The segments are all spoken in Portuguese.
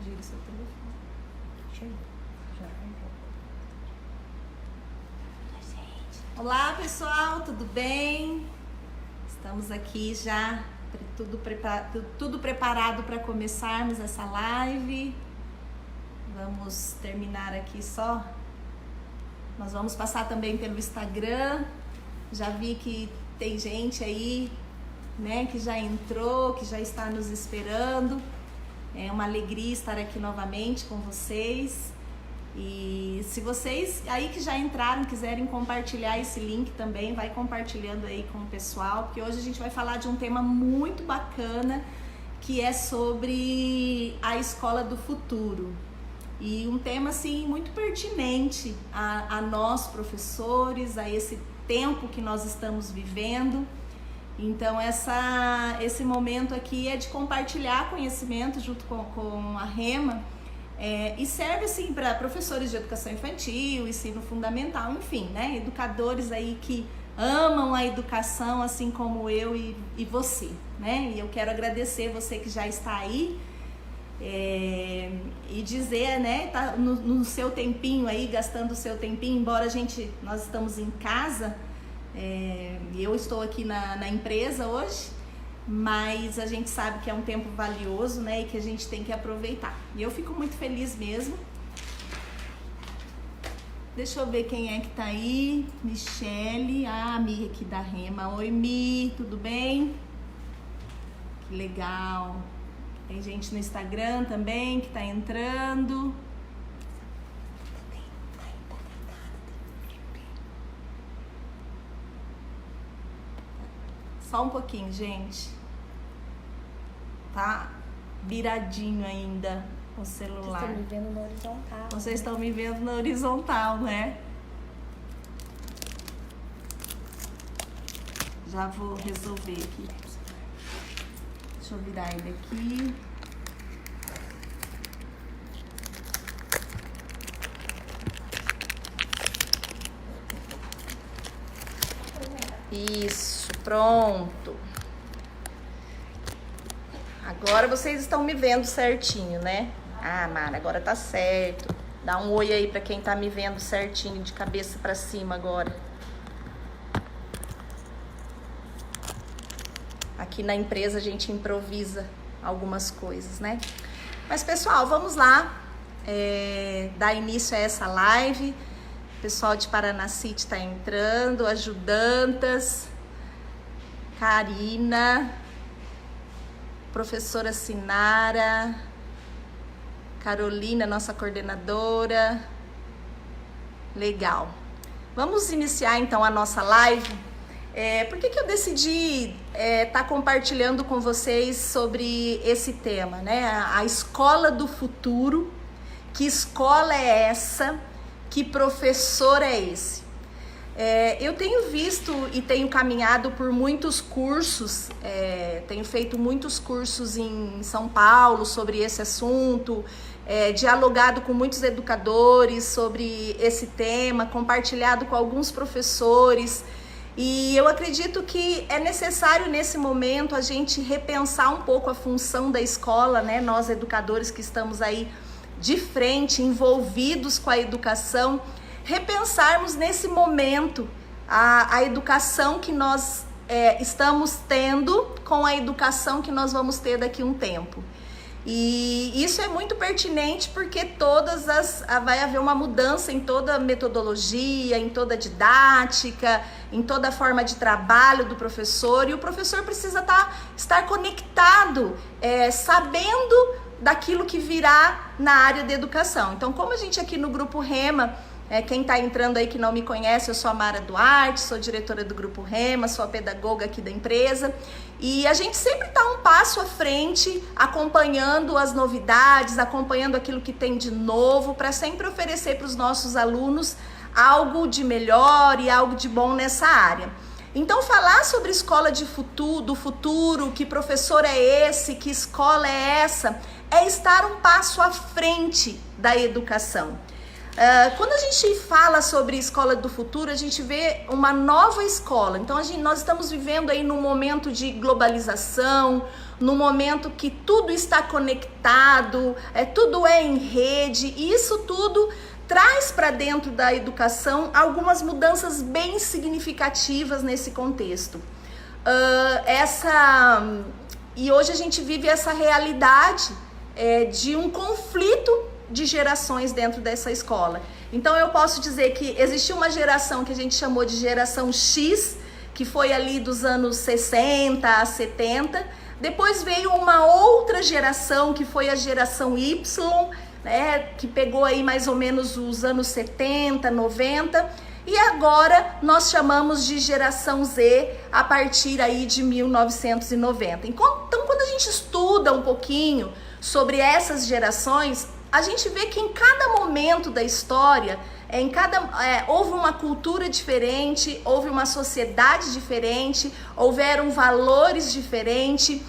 Gira seu telefone. Olá pessoal, tudo bem? Estamos aqui já, tudo preparado para começarmos essa live. Vamos terminar aqui só. Nós vamos passar também pelo Instagram. Já vi que tem gente aí, né, que já entrou, que já está nos esperando. É uma alegria estar aqui novamente com vocês. E se vocês aí que já entraram quiserem compartilhar esse link também, vai compartilhando aí com o pessoal, porque hoje a gente vai falar de um tema muito bacana, que é sobre a escola do futuro. E um tema assim muito pertinente a nós professores, a esse tempo que nós estamos vivendo. Então esse momento aqui é de compartilhar conhecimento junto com a Rema, e serve assim para professores de educação infantil, ensino fundamental, enfim, né, educadores aí que amam a educação assim como eu e você, né? E eu quero agradecer você que já está aí, e dizer, né, tá no seu tempinho aí, gastando o seu tempinho, embora nós estamos em casa, e eu estou aqui na empresa hoje, mas a gente sabe que é um tempo valioso, né, e que a gente tem que aproveitar. E eu fico muito feliz mesmo. Deixa eu ver quem é que tá aí. Michele, a Mi aqui da Rema. Oi, Mi, tudo bem? Que legal. Tem gente no Instagram também que tá entrando. Só um pouquinho, gente. Tá viradinho ainda o celular. Vocês estão me vendo na horizontal. Vocês estão me vendo na horizontal, né? Já vou resolver aqui. Deixa eu virar ele aqui. Isso, pronto. Agora vocês estão me vendo certinho, né? Ah, Mara, agora tá certo. Dá um oi aí pra quem tá me vendo certinho, de cabeça pra cima agora. Aqui na empresa a gente improvisa algumas coisas, né? Mas, pessoal, vamos lá dar início a essa live. O pessoal de Paranacite tá entrando, ajudantas, Karina, professora Sinara, Carolina, nossa coordenadora. Legal. Vamos iniciar então a nossa live. Por que eu decidi estar compartilhando com vocês sobre esse tema, né? A escola do futuro. Que escola é essa? Que professor é esse? Eu tenho visto e tenho caminhado por muitos cursos, tenho feito muitos cursos em São Paulo sobre esse assunto, dialogado com muitos educadores sobre esse tema, compartilhado com alguns professores, e eu acredito que é necessário nesse momento a gente repensar um pouco a função da escola, né? Nós educadores que estamos aí de frente, envolvidos com a educação, repensarmos nesse momento a educação que nós estamos tendo com a educação que nós vamos ter daqui a um tempo. E isso é muito pertinente porque vai haver uma mudança em toda a metodologia, em toda a didática, em toda a forma de trabalho do professor, e o professor precisa estar conectado, sabendo daquilo que virá na área de educação. Então, como a gente aqui no Grupo Rema, quem está entrando aí que não me conhece, eu sou a Mara Duarte, sou diretora do Grupo Rema, sou a pedagoga aqui da empresa, e a gente sempre está um passo à frente, acompanhando as novidades, acompanhando aquilo que tem de novo, para sempre oferecer para os nossos alunos algo de melhor e algo de bom nessa área. Então, falar sobre escola do futuro, que professor é esse, que escola é essa, é estar um passo à frente da educação. Quando a gente fala sobre escola do futuro, a gente vê uma nova escola. Então, nós estamos vivendo aí num momento de globalização, no momento que tudo está conectado, tudo é em rede, e isso tudo traz para dentro da educação algumas mudanças bem significativas nesse contexto. E hoje a gente vive essa realidade de um conflito de gerações dentro dessa escola. Então eu posso dizer que existiu uma geração que a gente chamou de geração X, que foi ali dos anos 60 a 70, depois veio uma outra geração que foi a geração Y, né, que pegou aí mais ou menos os anos 70, 90, e agora nós chamamos de geração Z a partir aí de 1990. Então, quando a gente estuda um pouquinho sobre essas gerações, a gente vê que em cada momento da história, houve uma cultura diferente, houve uma sociedade diferente, houveram valores diferentes,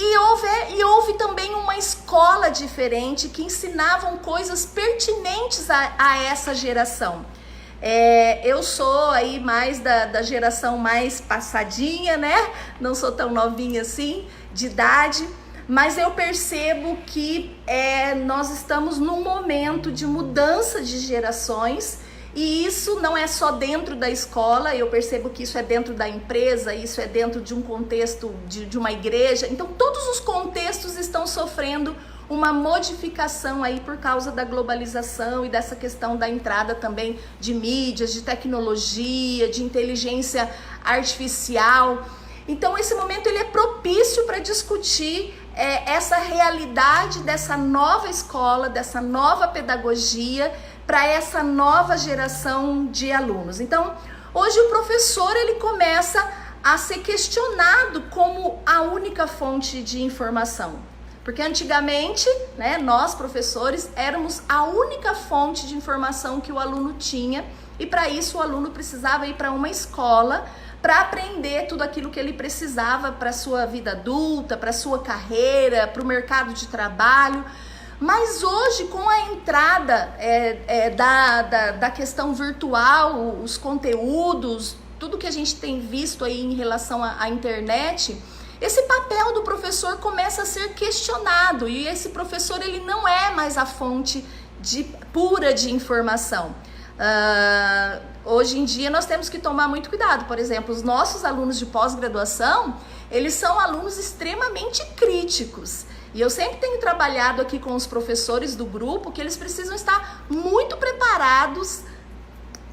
e houve também uma escola diferente que ensinavam coisas pertinentes a essa geração. Eu sou aí mais da geração mais passadinha, né? Não sou tão novinha assim, de idade, mas eu percebo que nós estamos num momento de mudança de gerações, e isso não é só dentro da escola, eu percebo que isso é dentro da empresa, isso é dentro de um contexto de uma igreja. Então todos os contextos estão sofrendo uma modificação aí por causa da globalização e dessa questão da entrada também de mídias, de tecnologia, de inteligência artificial. Então esse momento ele é propício para discutir essa realidade dessa nova escola, dessa nova pedagogia para essa nova geração de alunos. Então hoje o professor ele começa a ser questionado como a única fonte de informação. Porque antigamente, né, nós professores éramos a única fonte de informação que o aluno tinha, e para isso o aluno precisava ir para uma escola para aprender tudo aquilo que ele precisava para a sua vida adulta, para a sua carreira, para o mercado de trabalho. Mas hoje, com a entrada da questão virtual, os conteúdos, tudo que a gente tem visto aí em relação à internet, esse papel do professor começa a ser questionado, e esse professor ele não é mais a fonte pura de informação. Hoje em dia nós temos que tomar muito cuidado. Por exemplo, os nossos alunos de pós-graduação, eles são alunos extremamente críticos. E eu sempre tenho trabalhado aqui com os professores do grupo que eles precisam estar muito preparados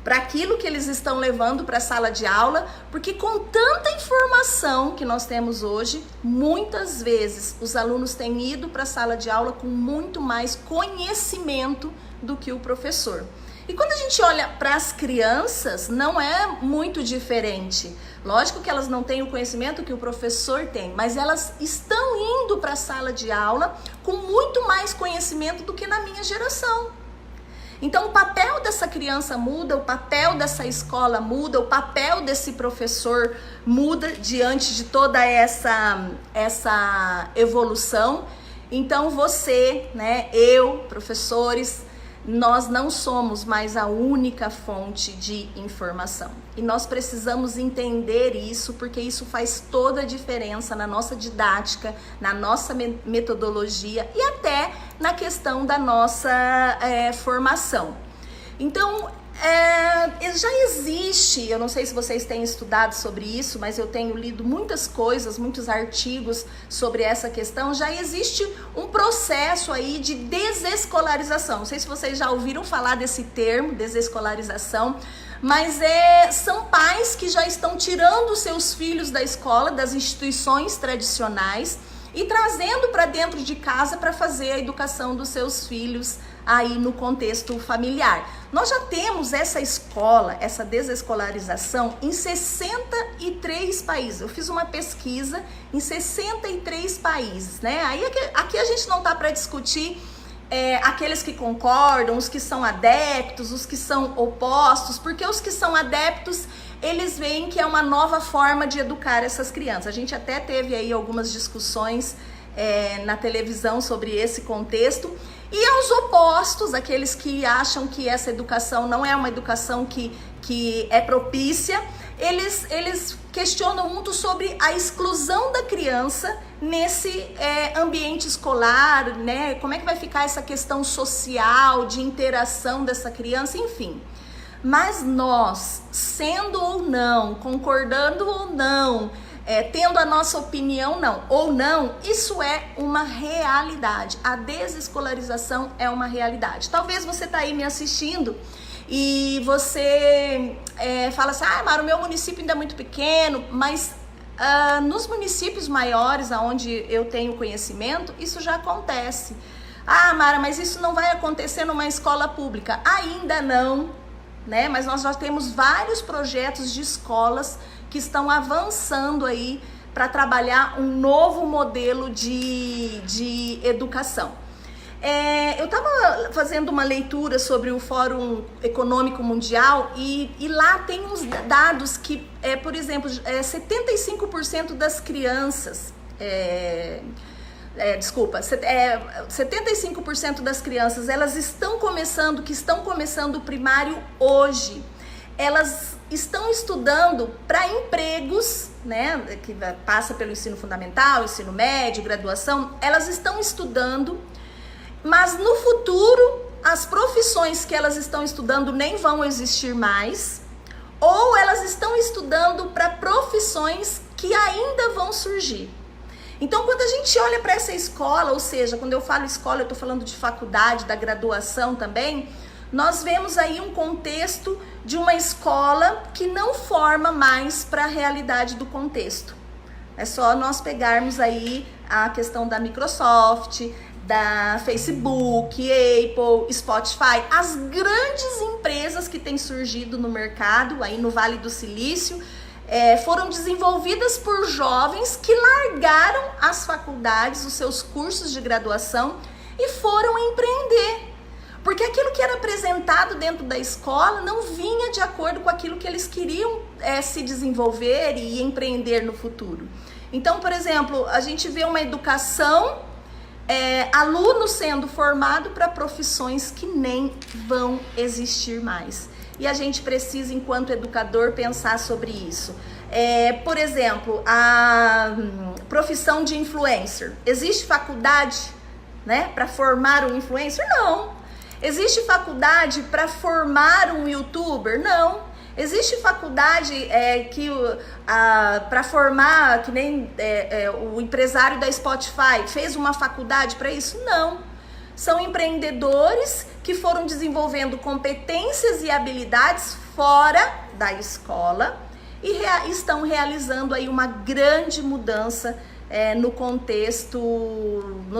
para aquilo que eles estão levando para a sala de aula, porque com tanta informação que nós temos hoje, muitas vezes os alunos têm ido para a sala de aula com muito mais conhecimento do que o professor. E quando a gente olha para as crianças, não é muito diferente. Lógico que elas não têm o conhecimento que o professor tem, mas elas estão indo para a sala de aula com muito mais conhecimento do que na minha geração. Então o papel dessa criança muda, o papel dessa escola muda, o papel desse professor muda diante de toda essa evolução. Então você, né, eu, professores, nós não somos mais a única fonte de informação. E nós precisamos entender isso, porque isso faz toda a diferença na nossa didática, na nossa metodologia e até na questão da nossa formação. Então, já existe, eu não sei se vocês têm estudado sobre isso, mas eu tenho lido muitas coisas, muitos artigos sobre essa questão. Já existe um processo aí de desescolarização. Não sei se vocês já ouviram falar desse termo, desescolarização, mas são pais que já estão tirando seus filhos da escola, das instituições tradicionais, e trazendo para dentro de casa para fazer a educação dos seus filhos aí no contexto familiar. Nós já temos essa escola, essa desescolarização em 63 países. Eu fiz uma pesquisa em 63 países, né? Aí aqui a gente não tá para discutir aqueles que concordam, os que são adeptos, os que são opostos, porque os que são adeptos, eles veem que é uma nova forma de educar essas crianças. A gente até teve aí algumas discussões na televisão sobre esse contexto. E aos opostos, aqueles que acham que essa educação não é uma educação que é propícia, eles questionam muito sobre a exclusão da criança nesse ambiente escolar, né? Como é que vai ficar essa questão social, de interação dessa criança, enfim. Mas nós, sendo ou não, concordando ou não, tendo a nossa opinião ou não, isso é uma realidade. A desescolarização é uma realidade. Talvez você tá aí me assistindo e você fala assim, Mara, o meu município ainda é muito pequeno, mas nos municípios maiores, onde eu tenho conhecimento, isso já acontece. Mara, mas isso não vai acontecer numa escola pública. Ainda não, né? Mas nós já temos vários projetos de escolas que estão avançando aí para trabalhar um novo modelo de educação. Eu estava fazendo uma leitura sobre o Fórum Econômico Mundial e lá tem uns dados que, por exemplo, 75% das crianças, 75% das crianças, elas estão começando o primário hoje. Elas estão estudando para empregos, né, que passa pelo ensino fundamental, ensino médio, graduação, elas estão estudando, mas no futuro as profissões que elas estão estudando nem vão existir mais, ou elas estão estudando para profissões que ainda vão surgir. Então, quando a gente olha para essa escola, ou seja, quando eu falo escola, eu estou falando de faculdade, da graduação também, nós vemos aí um contexto de uma escola que não forma mais para a realidade do contexto. É só nós pegarmos aí a questão da Microsoft, da Facebook, Apple, Spotify, as grandes empresas que têm surgido no mercado, aí no Vale do Silício, foram desenvolvidas por jovens que largaram as faculdades, os seus cursos de graduação e foram empreender. Porque aquilo que era apresentado dentro da escola não vinha de acordo com aquilo que eles queriam se desenvolver e empreender no futuro. Então, por exemplo, a gente vê uma educação, aluno sendo formado para profissões que nem vão existir mais. E a gente precisa, enquanto educador, pensar sobre isso. Por exemplo, a profissão de influencer. Existe faculdade, né, para formar um influencer? Não. Existe faculdade para formar um youtuber? Não. Existe faculdade para formar, que nem o empresário da Spotify fez uma faculdade para isso? Não. São empreendedores que foram desenvolvendo competências e habilidades fora da escola e estão realizando aí uma grande mudança no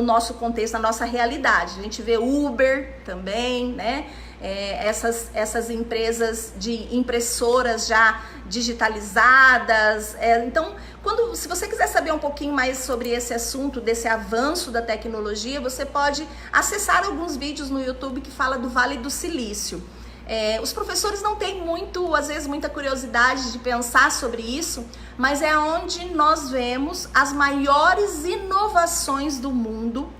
nosso contexto, na nossa realidade. A gente vê Uber também, né? Essas empresas de impressoras já digitalizadas. Então, se você quiser saber um pouquinho mais sobre esse assunto, desse avanço da tecnologia, você pode acessar alguns vídeos no YouTube que fala do Vale do Silício. Os professores não têm às vezes, muita curiosidade de pensar sobre isso, mas é onde nós vemos as maiores inovações do mundo,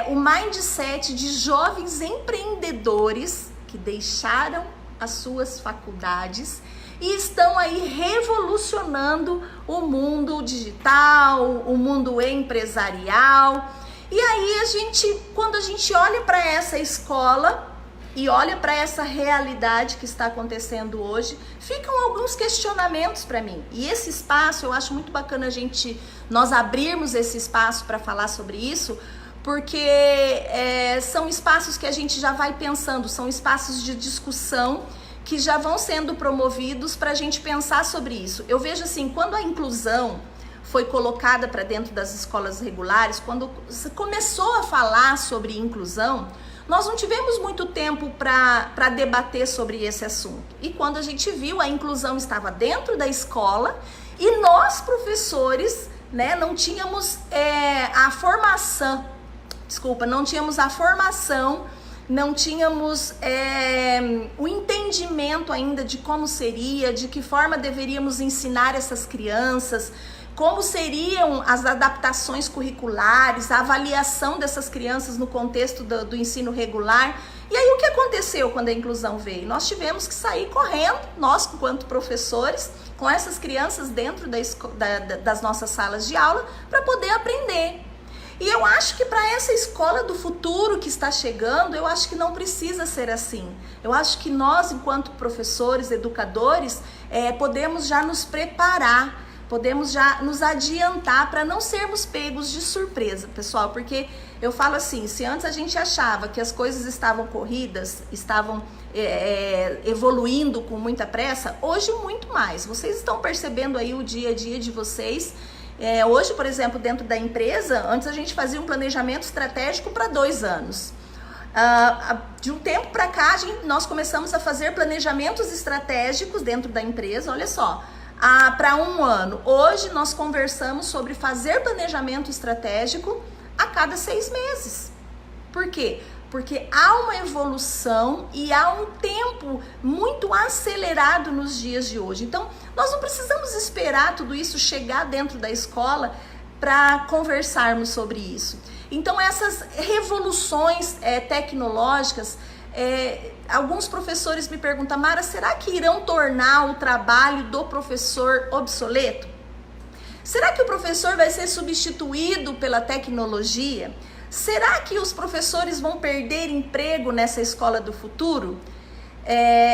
o mindset de jovens empreendedores que deixaram as suas faculdades e estão aí revolucionando o mundo digital, o mundo empresarial. E aí quando a gente olha para essa escola e olha para essa realidade que está acontecendo hoje, ficam alguns questionamentos para mim. E esse espaço, eu acho muito bacana nós abrirmos esse espaço para falar sobre isso, porque são espaços que a gente já vai pensando, são espaços de discussão que já vão sendo promovidos para a gente pensar sobre isso. Eu vejo assim, quando a inclusão foi colocada para dentro das escolas regulares, quando se começou a falar sobre inclusão, nós não tivemos muito tempo para debater sobre esse assunto. E quando a gente viu, a inclusão estava dentro da escola e nós, professores, né, não tínhamos não tínhamos o entendimento ainda de como seria, de que forma deveríamos ensinar essas crianças, como seriam as adaptações curriculares, a avaliação dessas crianças no contexto do ensino regular. E aí o que aconteceu quando a inclusão veio? Nós tivemos que sair correndo, nós enquanto professores, com essas crianças dentro das nossas salas de aula, para poder aprender. E eu acho que para essa escola do futuro que está chegando, eu acho que não precisa ser assim. Eu acho que nós, enquanto professores, educadores, podemos já nos preparar, podemos já nos adiantar para não sermos pegos de surpresa, pessoal. Porque eu falo assim, se antes a gente achava que as coisas estavam corridas, estavam evoluindo com muita pressa, hoje muito mais. Vocês estão percebendo aí o dia a dia de vocês. Hoje, por exemplo, dentro da empresa, antes a gente fazia um planejamento estratégico para 2 anos. De um tempo para cá, nós começamos a fazer planejamentos estratégicos dentro da empresa, olha só, para 1 ano. Hoje nós conversamos sobre fazer planejamento estratégico a cada 6 meses. Por quê? Porque há uma evolução e há um tempo muito acelerado nos dias de hoje. Então, nós não precisamos esperar tudo isso chegar dentro da escola para conversarmos sobre isso. Então, essas revoluções tecnológicas, alguns professores me perguntam, Mara, será que irão tornar o trabalho do professor obsoleto? Será que o professor vai ser substituído pela tecnologia? Será que os professores vão perder emprego nessa escola do futuro?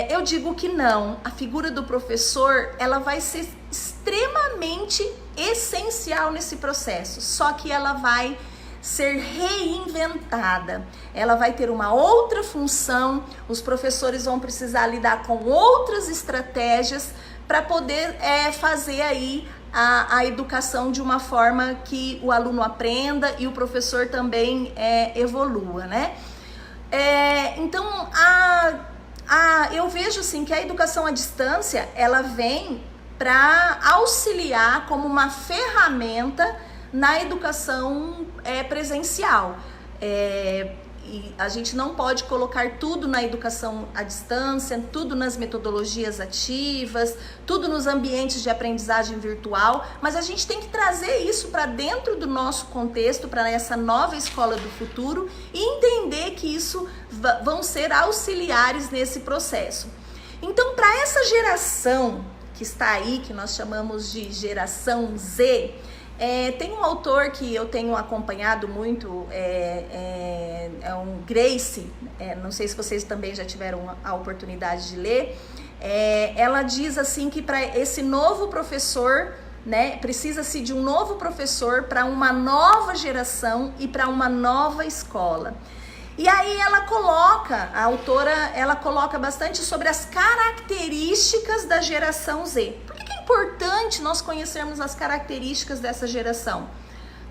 Eu digo que não. A figura do professor, ela vai ser extremamente essencial nesse processo. Só que ela vai ser reinventada. Ela vai ter uma outra função. Os professores vão precisar lidar com outras estratégias para poder fazer aí a educação de uma forma que o aluno aprenda e o professor também evolua, né? Então, eu vejo assim que a educação à distância, ela vem para auxiliar como uma ferramenta na educação presencial. E a gente não pode colocar tudo na educação à distância, tudo nas metodologias ativas, tudo nos ambientes de aprendizagem virtual, mas a gente tem que trazer isso para dentro do nosso contexto, para essa nova escola do futuro e entender que isso vão ser auxiliares nesse processo. Então, para essa geração que está aí, que nós chamamos de geração Z, tem um autor que eu tenho acompanhado muito, um Grace, não sei se vocês também já tiveram a oportunidade de ler. Ela diz assim que para esse novo professor, né, precisa-se de um novo professor para uma nova geração e para uma nova escola. E aí a autora, ela coloca bastante sobre as características da geração Z. Por que é importante nós conhecermos as características dessa geração?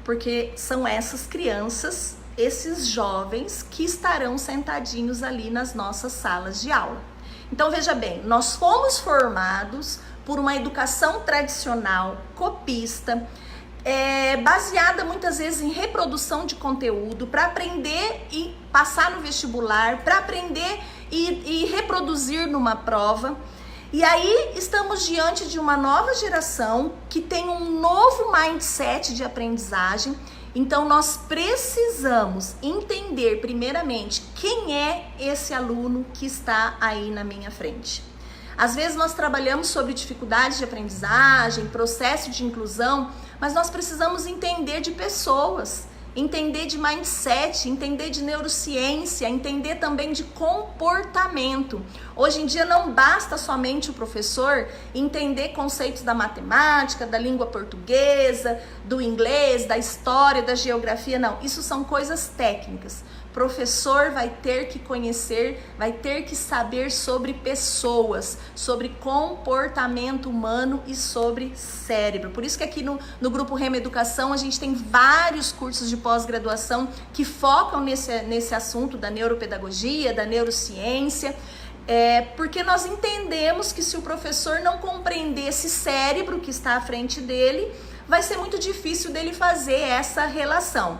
Porque são essas crianças, esses jovens que estarão sentadinhos ali nas nossas salas de aula. Então veja bem, nós fomos formados por uma educação tradicional, copista, baseada muitas vezes em reprodução de conteúdo para aprender e passar no vestibular, para aprender e reproduzir numa prova. E aí estamos diante de uma nova geração que tem um novo mindset de aprendizagem. Então nós precisamos entender primeiramente quem é esse aluno que está aí na minha frente. Às vezes nós trabalhamos sobre dificuldades de aprendizagem, processo de inclusão, mas nós precisamos entender de pessoas, entender de mindset, entender de neurociência, entender também de comportamento. Hoje em dia não basta somente o professor entender conceitos da matemática, da língua portuguesa, do inglês, da história, da geografia, não. Isso são coisas técnicas. Professor vai ter que conhecer, vai ter que saber sobre pessoas, sobre comportamento humano e sobre cérebro. Por isso que aqui no Grupo Rema Educação a gente tem vários cursos de pós-graduação que focam nesse assunto da neuropedagogia, da neurociência, porque nós entendemos que se o professor não compreender esse cérebro que está à frente dele, vai ser muito difícil dele fazer essa relação.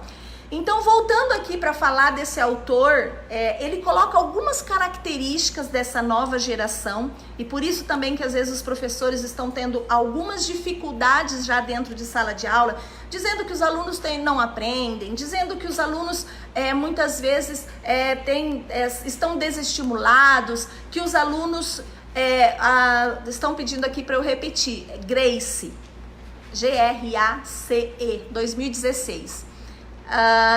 Então, voltando aqui para falar desse autor, ele coloca algumas características dessa nova geração, e por isso também que às vezes os professores estão tendo algumas dificuldades já dentro de sala de aula, dizendo que os alunos não aprendem, dizendo que os alunos muitas vezes estão desestimulados, que os alunos estão pedindo aqui para eu repetir, Grace, Grace, 2016.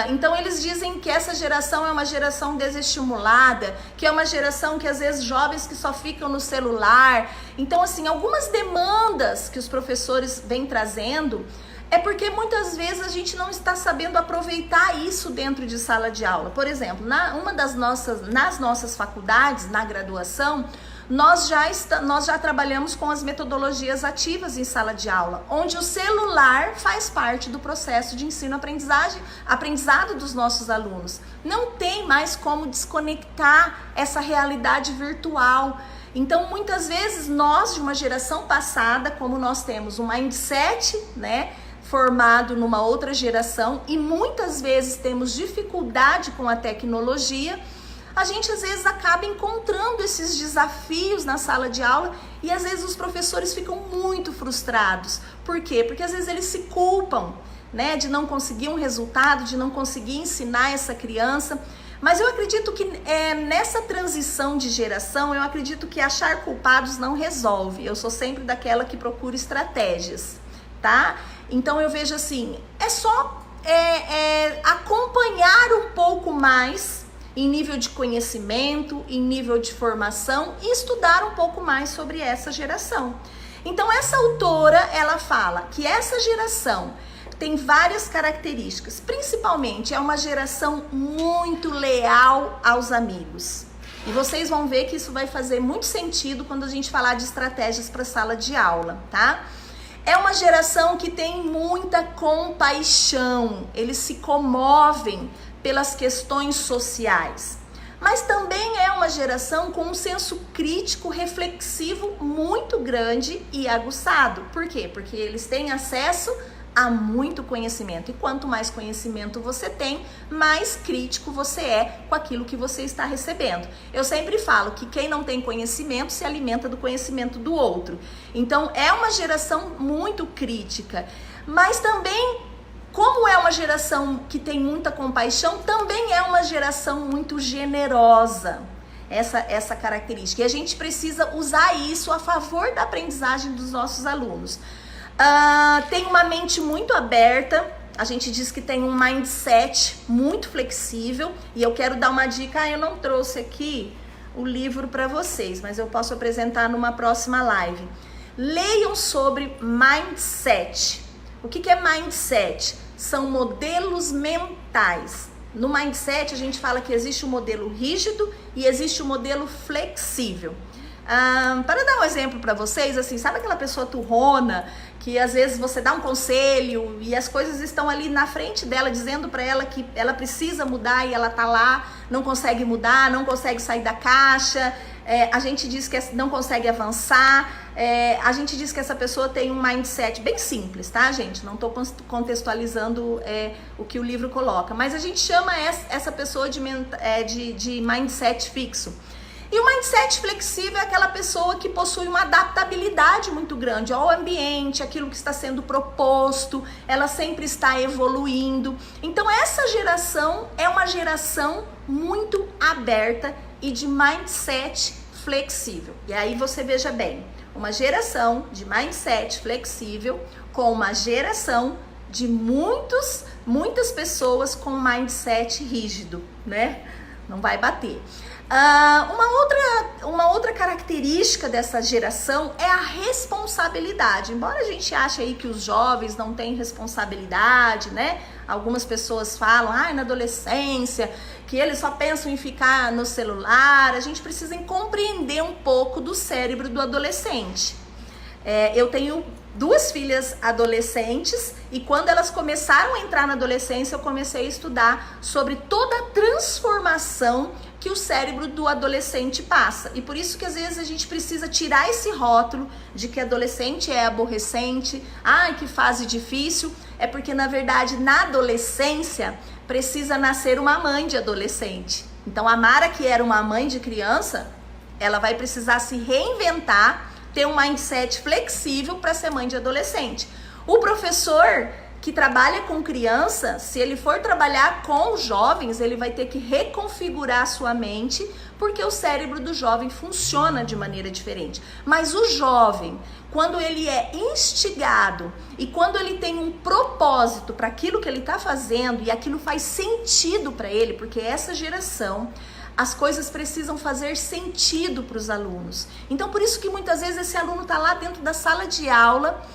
Então eles dizem que essa geração é uma geração desestimulada, que é uma geração que às vezes jovens que só ficam no celular. Então assim, algumas demandas que os professores vêm trazendo é porque muitas vezes a gente não está sabendo aproveitar isso dentro de sala de aula. Por exemplo, nas nossas faculdades, na graduação, nós já trabalhamos com as metodologias ativas em sala de aula, onde o celular faz parte do processo de aprendizado dos nossos alunos. Não tem mais como desconectar essa realidade virtual. Então, muitas vezes, nós de uma geração passada, como nós temos um mindset, né, formado numa outra geração, e muitas vezes temos dificuldade com a tecnologia, a gente às vezes acaba encontrando esses desafios na sala de aula e às vezes os professores ficam muito frustrados. Por quê? Porque às vezes eles se culpam, né, de não conseguir um resultado, de não conseguir ensinar essa criança. Mas eu acredito que nessa transição de geração, eu acredito que achar culpados não resolve. Eu sou sempre daquela que procura estratégias, tá? Então eu vejo assim, é só acompanhar um pouco mais em nível de conhecimento, em nível de formação e estudar um pouco mais sobre essa geração. Então essa autora, ela fala que essa geração tem várias características, principalmente é uma geração muito leal aos amigos. E vocês vão ver que isso vai fazer muito sentido quando a gente falar de estratégias para sala de aula, tá? É uma geração que tem muita compaixão, eles se comovem pelas questões sociais, mas também é uma geração com um senso crítico reflexivo muito grande e aguçado. Por quê? Porque eles têm acesso a muito conhecimento, e quanto mais conhecimento você tem, mais crítico você é com aquilo que você está recebendo. Eu sempre falo que quem não tem conhecimento se alimenta do conhecimento do outro. Então é uma geração muito crítica, mas também, como é uma geração que tem muita compaixão, também é uma geração muito generosa, essa característica. E a gente precisa usar isso a favor da aprendizagem dos nossos alunos. Tem uma mente muito aberta, a gente diz que tem um mindset muito flexível, e eu quero dar uma dica, eu não trouxe aqui o livro para vocês, mas eu posso apresentar numa próxima live. Leiam sobre mindset. O que é mindset? São modelos mentais. No mindset a gente fala que existe o modelo rígido e existe o modelo flexível. Para dar um exemplo para vocês, assim, sabe aquela pessoa turrona que às vezes você dá um conselho e as coisas estão ali na frente dela dizendo para ela que ela precisa mudar e ela tá lá, não consegue mudar, não consegue sair da caixa, a gente diz que não consegue avançar, a gente diz que essa pessoa tem um mindset bem simples, tá, gente? Não tô contextualizando o que o livro coloca, mas a gente chama essa pessoa de mindset fixo. E o mindset flexível é aquela pessoa que possui uma adaptabilidade muito grande ao ambiente, aquilo que está sendo proposto, ela sempre está evoluindo. Então essa geração é uma geração muito aberta e de mindset flexível. E aí você veja bem, uma geração de mindset flexível com uma geração de muitas pessoas com mindset rígido, né? Não vai bater. Uma outra característica dessa geração é a responsabilidade. Embora a gente ache aí que os jovens não têm responsabilidade, né? Algumas pessoas falam, na adolescência, que eles só pensam em ficar no celular. A gente precisa compreender um pouco do cérebro do adolescente. Eu tenho 2 filhas adolescentes e quando elas começaram a entrar na adolescência, eu comecei a estudar sobre toda a transformação que o cérebro do adolescente passa. E por isso que às vezes a gente precisa tirar esse rótulo de que adolescente é aborrecente, que fase difícil. É porque na verdade na adolescência precisa nascer uma mãe de adolescente. Então a Mara, que era uma mãe de criança, ela vai precisar se reinventar, ter um mindset flexível para ser mãe de adolescente. O professor que trabalha com criança, se ele for trabalhar com jovens, ele vai ter que reconfigurar a sua mente, porque o cérebro do jovem funciona de maneira diferente. Mas o jovem, quando ele é instigado e quando ele tem um propósito para aquilo que ele está fazendo e aquilo faz sentido para ele, porque essa geração, as coisas precisam fazer sentido para os alunos. Então, por isso que muitas vezes esse aluno está lá dentro da sala de aula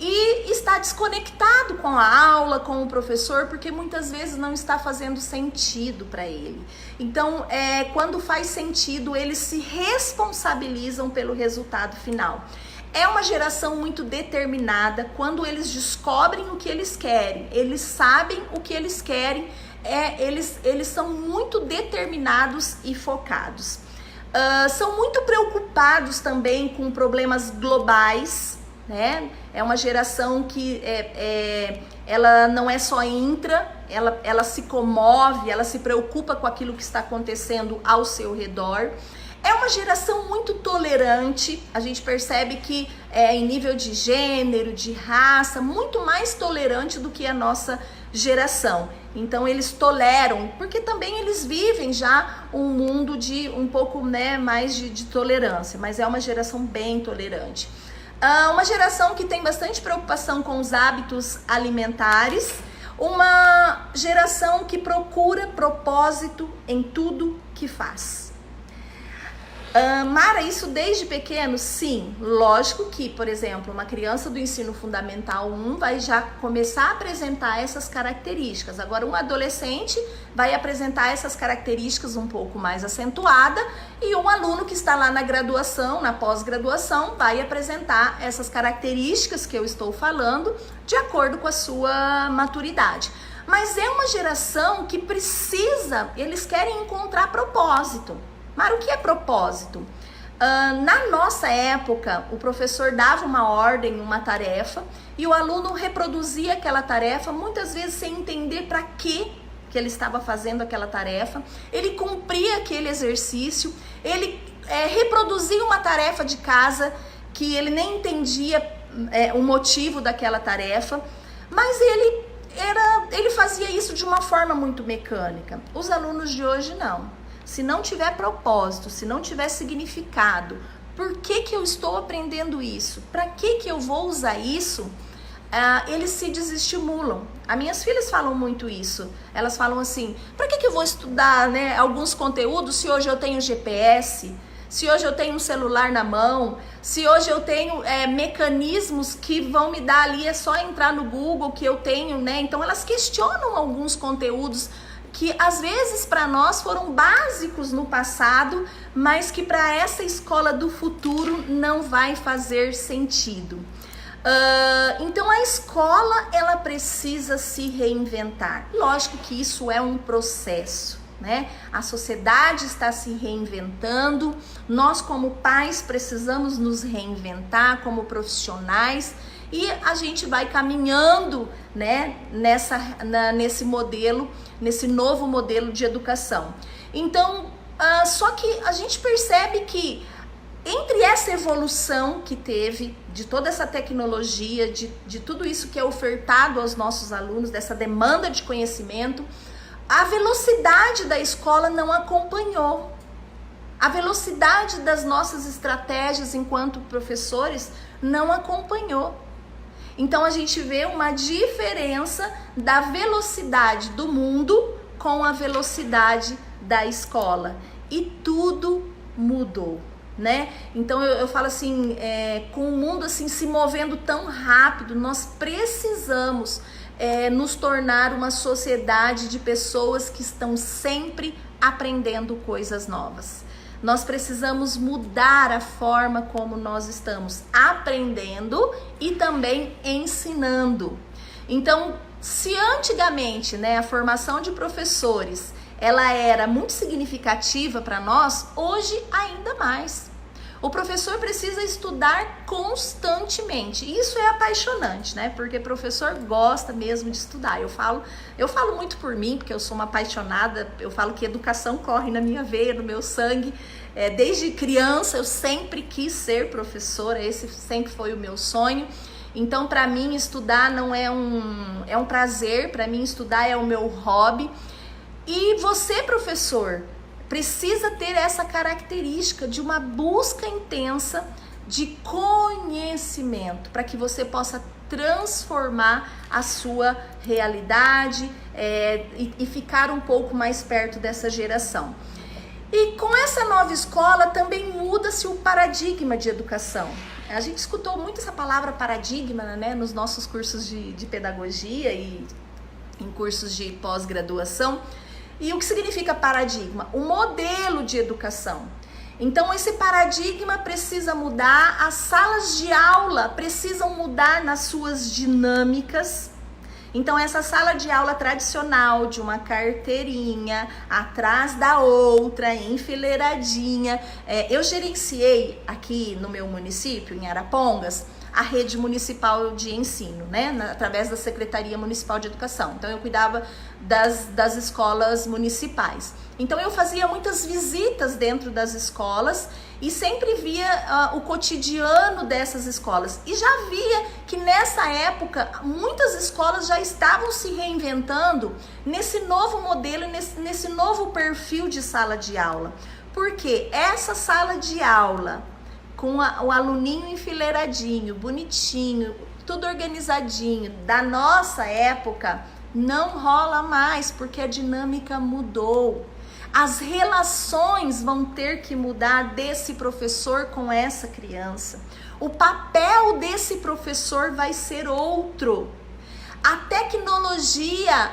e está desconectado com a aula, com o professor, porque muitas vezes não está fazendo sentido para ele. Então, quando faz sentido, eles se responsabilizam pelo resultado final. É uma geração muito determinada. Quando eles descobrem o que eles querem, eles sabem o que eles querem, eles são muito determinados e focados. São muito preocupados também com problemas globais, né? É uma geração que ela não é só intra, ela se comove, ela se preocupa com aquilo que está acontecendo ao seu redor. É uma geração muito tolerante, a gente percebe que em nível de gênero, de raça, muito mais tolerante do que a nossa geração. Então eles toleram, porque também eles vivem já um mundo de um pouco, né, mais de tolerância, mas é uma geração bem tolerante. Uma geração que tem bastante preocupação com os hábitos alimentares, uma geração que procura propósito em tudo que faz. Mara, isso desde pequeno? Sim, lógico que, por exemplo, uma criança do ensino fundamental 1 vai já começar a apresentar essas características. Agora, um adolescente vai apresentar essas características um pouco mais acentuada e um aluno que está lá na graduação, na pós-graduação, vai apresentar essas características que eu estou falando de acordo com a sua maturidade. Mas é uma geração que precisa, eles querem encontrar propósito. Mas o que é propósito? Na nossa época, o professor dava uma ordem, uma tarefa, e o aluno reproduzia aquela tarefa, muitas vezes sem entender para que ele estava fazendo aquela tarefa. Ele cumpria aquele exercício, ele reproduzia uma tarefa de casa que ele nem entendia o motivo daquela tarefa, mas ele fazia isso de uma forma muito mecânica. Os alunos de hoje não. Se não tiver propósito, se não tiver significado, por que eu estou aprendendo isso? Para que eu vou usar isso? Eles se desestimulam. As minhas filhas falam muito isso. Elas falam assim, para que eu vou estudar, né, alguns conteúdos se hoje eu tenho GPS, se hoje eu tenho um celular na mão, se hoje eu tenho mecanismos que vão me dar ali, é só entrar no Google que eu tenho, né? Então elas questionam alguns conteúdos que às vezes para nós foram básicos no passado, mas que para essa escola do futuro não vai fazer sentido. Então a escola, ela precisa se reinventar. Lógico que isso é um processo, né? A sociedade está se reinventando, nós como pais precisamos nos reinventar como profissionais, e a gente vai caminhando, né, nesse modelo, nesse novo modelo de educação. Então, só que a gente percebe que entre essa evolução que teve, de toda essa tecnologia, de tudo isso que é ofertado aos nossos alunos, dessa demanda de conhecimento, a velocidade da escola não acompanhou. A velocidade das nossas estratégias enquanto professores não acompanhou. Então a gente vê uma diferença da velocidade do mundo com a velocidade da escola. E tudo mudou, né? Então eu falo assim, com o mundo assim se movendo tão rápido, nós precisamos nos tornar uma sociedade de pessoas que estão sempre aprendendo coisas novas. Nós precisamos mudar a forma como nós estamos aprendendo e também ensinando. Então, se antigamente, né, a formação de professores, ela era muito significativa para nós, hoje ainda mais. O professor precisa estudar constantemente. Isso é apaixonante, né? Porque professor gosta mesmo de estudar. Eu falo muito por mim, porque eu sou uma apaixonada. Eu falo que educação corre na minha veia, no meu sangue. Desde criança eu sempre quis ser professora, esse sempre foi o meu sonho. Então, para mim, estudar não é um prazer, para mim estudar é o meu hobby. E você, professor, precisa ter essa característica de uma busca intensa de conhecimento, para que você possa transformar a sua realidade e ficar um pouco mais perto dessa geração. E com essa nova escola também muda-se o paradigma de educação. A gente escutou muito essa palavra paradigma, né, nos nossos cursos de pedagogia e em cursos de pós-graduação. E o que significa paradigma? O modelo de educação. Então, esse paradigma precisa mudar, as salas de aula precisam mudar nas suas dinâmicas. Então, essa sala de aula tradicional de uma carteirinha atrás da outra, enfileiradinha. Eu gerenciei aqui no meu município, em Arapongas, a rede municipal de ensino, né? Através da Secretaria Municipal de Educação. Então, eu cuidava das escolas municipais. Então, eu fazia muitas visitas dentro das escolas e sempre via o cotidiano dessas escolas. E já via que nessa época, muitas escolas já estavam se reinventando nesse novo modelo, nesse novo perfil de sala de aula. Porque essa sala de aula, com o aluninho enfileiradinho, bonitinho, tudo organizadinho, da nossa época, não rola mais, porque a dinâmica mudou. As relações vão ter que mudar desse professor com essa criança. O papel desse professor vai ser outro. A tecnologia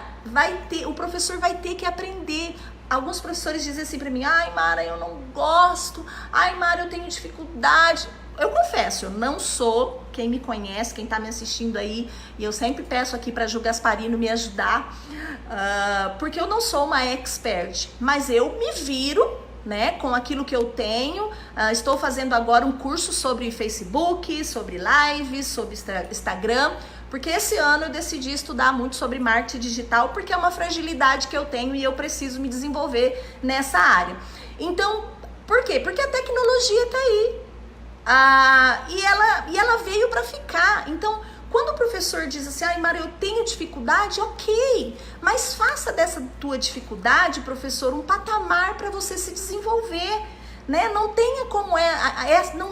o professor vai ter que aprender. Alguns professores dizem assim para mim: ai, Mara, eu não gosto. Ai, Mara, eu tenho dificuldade. Eu confesso, eu não sou, quem me conhece, quem tá me assistindo aí, e eu sempre peço aqui para Ju Gasparino me ajudar, porque eu não sou uma expert, mas eu me viro, né, com aquilo que eu tenho. Estou fazendo agora um curso sobre Facebook, sobre lives, sobre Instagram, porque esse ano eu decidi estudar muito sobre marketing digital, porque é uma fragilidade que eu tenho e eu preciso me desenvolver nessa área. Então, por quê? Porque a tecnologia tá aí. E ela veio para ficar. Então, quando o professor diz assim: ai, Mara, eu tenho dificuldade, ok, mas faça dessa tua dificuldade, professor, um patamar para você se desenvolver, né? Não tenha como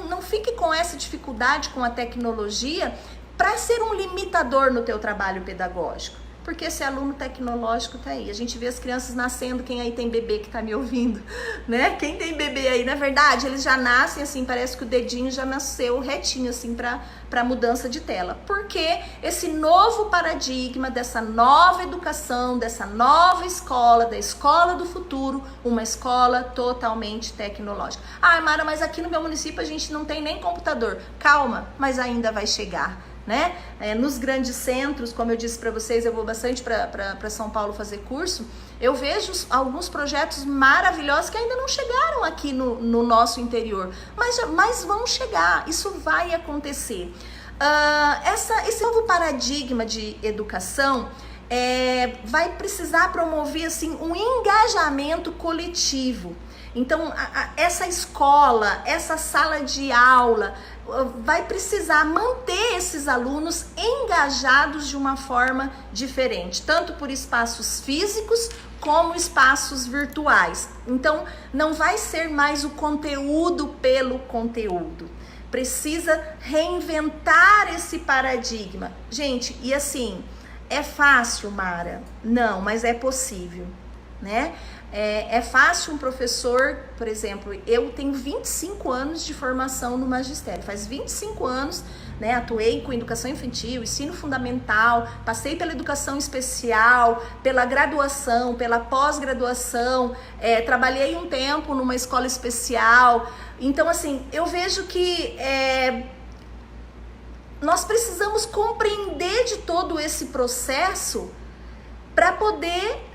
não fique com essa dificuldade com a tecnologia para ser um limitador no teu trabalho pedagógico. Porque esse aluno tecnológico tá aí. A gente vê as crianças nascendo, quem aí tem bebê que tá me ouvindo, né? Quem tem bebê aí, na verdade, eles já nascem assim, parece que o dedinho já nasceu retinho assim para mudança de tela. Porque esse novo paradigma dessa nova educação, dessa nova escola, da escola do futuro, uma escola totalmente tecnológica. Ah, Mara, mas aqui no meu município a gente não tem nem computador. Calma, mas ainda vai chegar. Né? Nos grandes centros, como eu disse para vocês, eu vou bastante para São Paulo fazer curso. Eu vejo alguns projetos maravilhosos que ainda não chegaram aqui no nosso interior, mas vão chegar, isso vai acontecer. Esse novo paradigma de educação vai precisar promover assim, um engajamento coletivo. Então, essa escola, essa sala de aula vai precisar manter esses alunos engajados de uma forma diferente, tanto por espaços físicos como espaços virtuais. Então, não vai ser mais o conteúdo pelo conteúdo. Precisa reinventar esse paradigma. Gente, e assim, é fácil, Mara? Não, mas é possível, né? É fácil um professor, por exemplo, eu tenho 25 anos de formação no magistério, faz 25 anos, né, atuei com educação infantil, ensino fundamental, passei pela educação especial, pela graduação, pela pós-graduação, trabalhei um tempo numa escola especial. Então, assim, eu vejo que nós precisamos compreender de todo esse processo para poder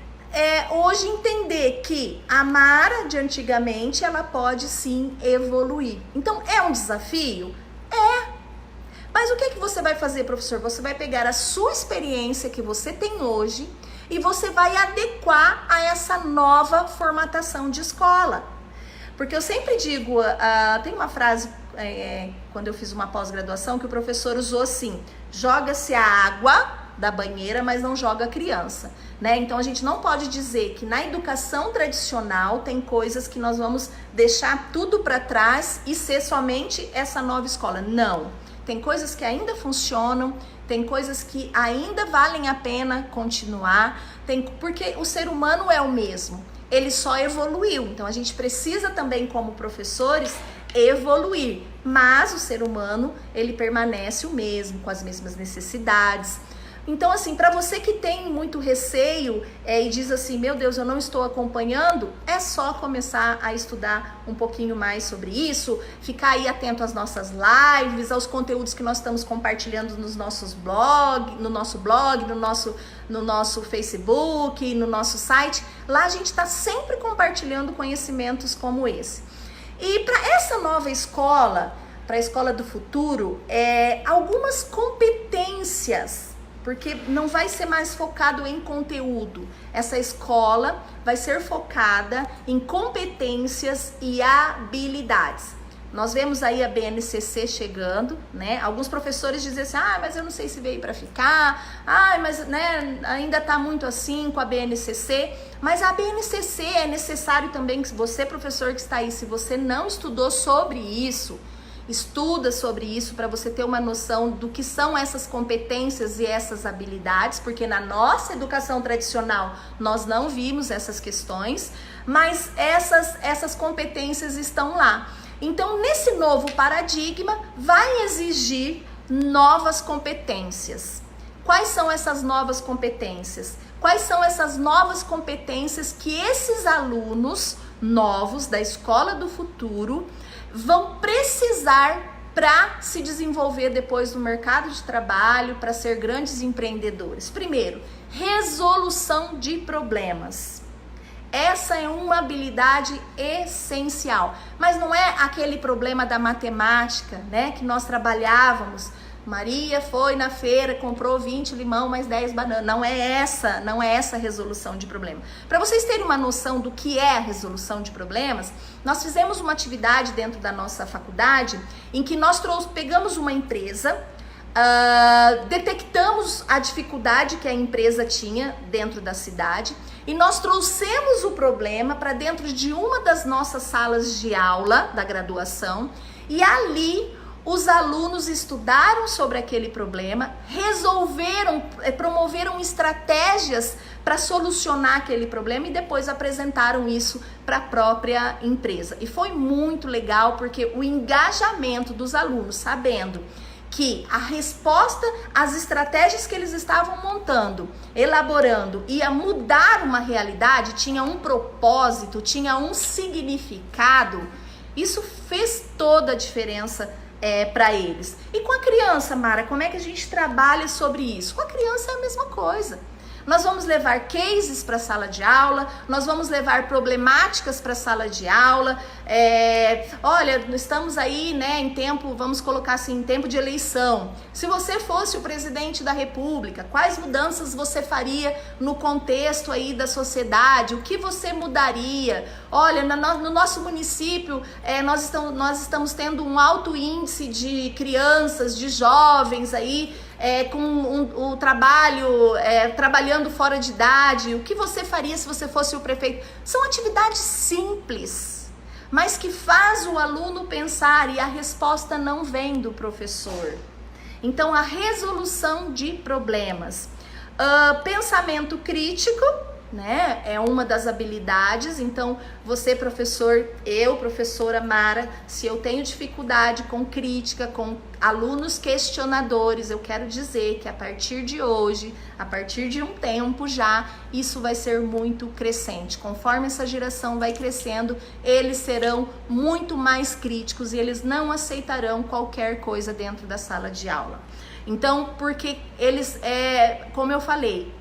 hoje entender que a Mara de antigamente, ela pode sim evoluir. Então, é um desafio? Mas o que você vai fazer, professor? Você vai pegar a sua experiência que você tem hoje e você vai adequar a essa nova formatação de escola. Porque eu sempre digo, tem uma frase, quando eu fiz uma pós-graduação, que o professor usou assim: joga-se a água da banheira, mas não joga a criança, né? Então a gente não pode dizer que na educação tradicional tem coisas que nós vamos deixar tudo para trás e ser somente essa nova escola. Não. Tem coisas que ainda funcionam, tem coisas que ainda valem a pena continuar, porque o ser humano é o mesmo, ele só evoluiu. Então a gente precisa também, como professores, evoluir, mas o ser humano, ele permanece o mesmo, com as mesmas necessidades. Então, assim, para você que tem muito receio e diz assim, meu Deus, eu não estou acompanhando, é só começar a estudar um pouquinho mais sobre isso, ficar aí atento às nossas lives, aos conteúdos que nós estamos compartilhando nos nossos no nosso blog, no nosso Facebook, no nosso site. Lá a gente está sempre compartilhando conhecimentos como esse. E para essa nova escola, para a escola do futuro, algumas competências, porque não vai ser mais focado em conteúdo. Essa escola vai ser focada em competências e habilidades. Nós vemos aí a BNCC chegando, né? Alguns professores dizem assim, mas eu não sei se veio para ficar, mas né, ainda tá muito assim com a BNCC. Mas a BNCC é necessário também que você, professor que está aí, se você não estudou sobre isso, estuda sobre isso para você ter uma noção do que são essas competências e essas habilidades, porque na nossa educação tradicional nós não vimos essas questões, mas essas competências estão lá. Então, nesse novo paradigma, vai exigir novas competências. Quais são essas novas competências? Quais são essas novas competências que esses alunos novos da Escola do Futuro vão precisar para se desenvolver depois no mercado de trabalho, para ser grandes empreendedores? Primeiro, resolução de problemas. Essa é uma habilidade essencial, mas não é aquele problema da matemática, né, que nós trabalhávamos. Maria foi na feira, comprou 20 limão mais 10 bananas. Não é essa a resolução de problema. Para vocês terem uma noção do que é a resolução de problemas, nós fizemos uma atividade dentro da nossa faculdade em que nós pegamos uma empresa, detectamos a dificuldade que a empresa tinha dentro da cidade e nós trouxemos o problema para dentro de uma das nossas salas de aula da graduação e ali os alunos estudaram sobre aquele problema, promoveram estratégias para solucionar aquele problema e depois apresentaram isso para a própria empresa. E foi muito legal porque o engajamento dos alunos, sabendo que a resposta às estratégias que eles estavam montando, elaborando, ia mudar uma realidade, tinha um propósito, tinha um significado, isso fez toda a diferença para eles. E com a criança, Mara, como é que a gente trabalha sobre isso? Com a criança é a mesma coisa. Nós vamos levar cases para a sala de aula, nós vamos levar problemáticas para a sala de aula. Olha, estamos aí, né, em tempo, vamos colocar assim, em tempo de eleição. Se você fosse o presidente da República, quais mudanças você faria no contexto aí da sociedade? O que você mudaria? Olha, no nosso município, nós estamos tendo um alto índice de crianças, de jovens aí, com o trabalho, trabalhando fora de idade. O que você faria se você fosse o prefeito? São atividades simples, mas que faz o aluno pensar e a resposta não vem do professor. Então, a resolução de problemas. Pensamento crítico, né? É uma das habilidades. Então, você, professor, eu, professora Mara, se eu tenho dificuldade com crítica, com alunos questionadores, eu quero dizer que a partir de hoje, a partir de um tempo já, isso vai ser muito crescente. Conforme essa geração vai crescendo, eles serão muito mais críticos e eles não aceitarão qualquer coisa dentro da sala de aula. Então, porque eles, como eu falei,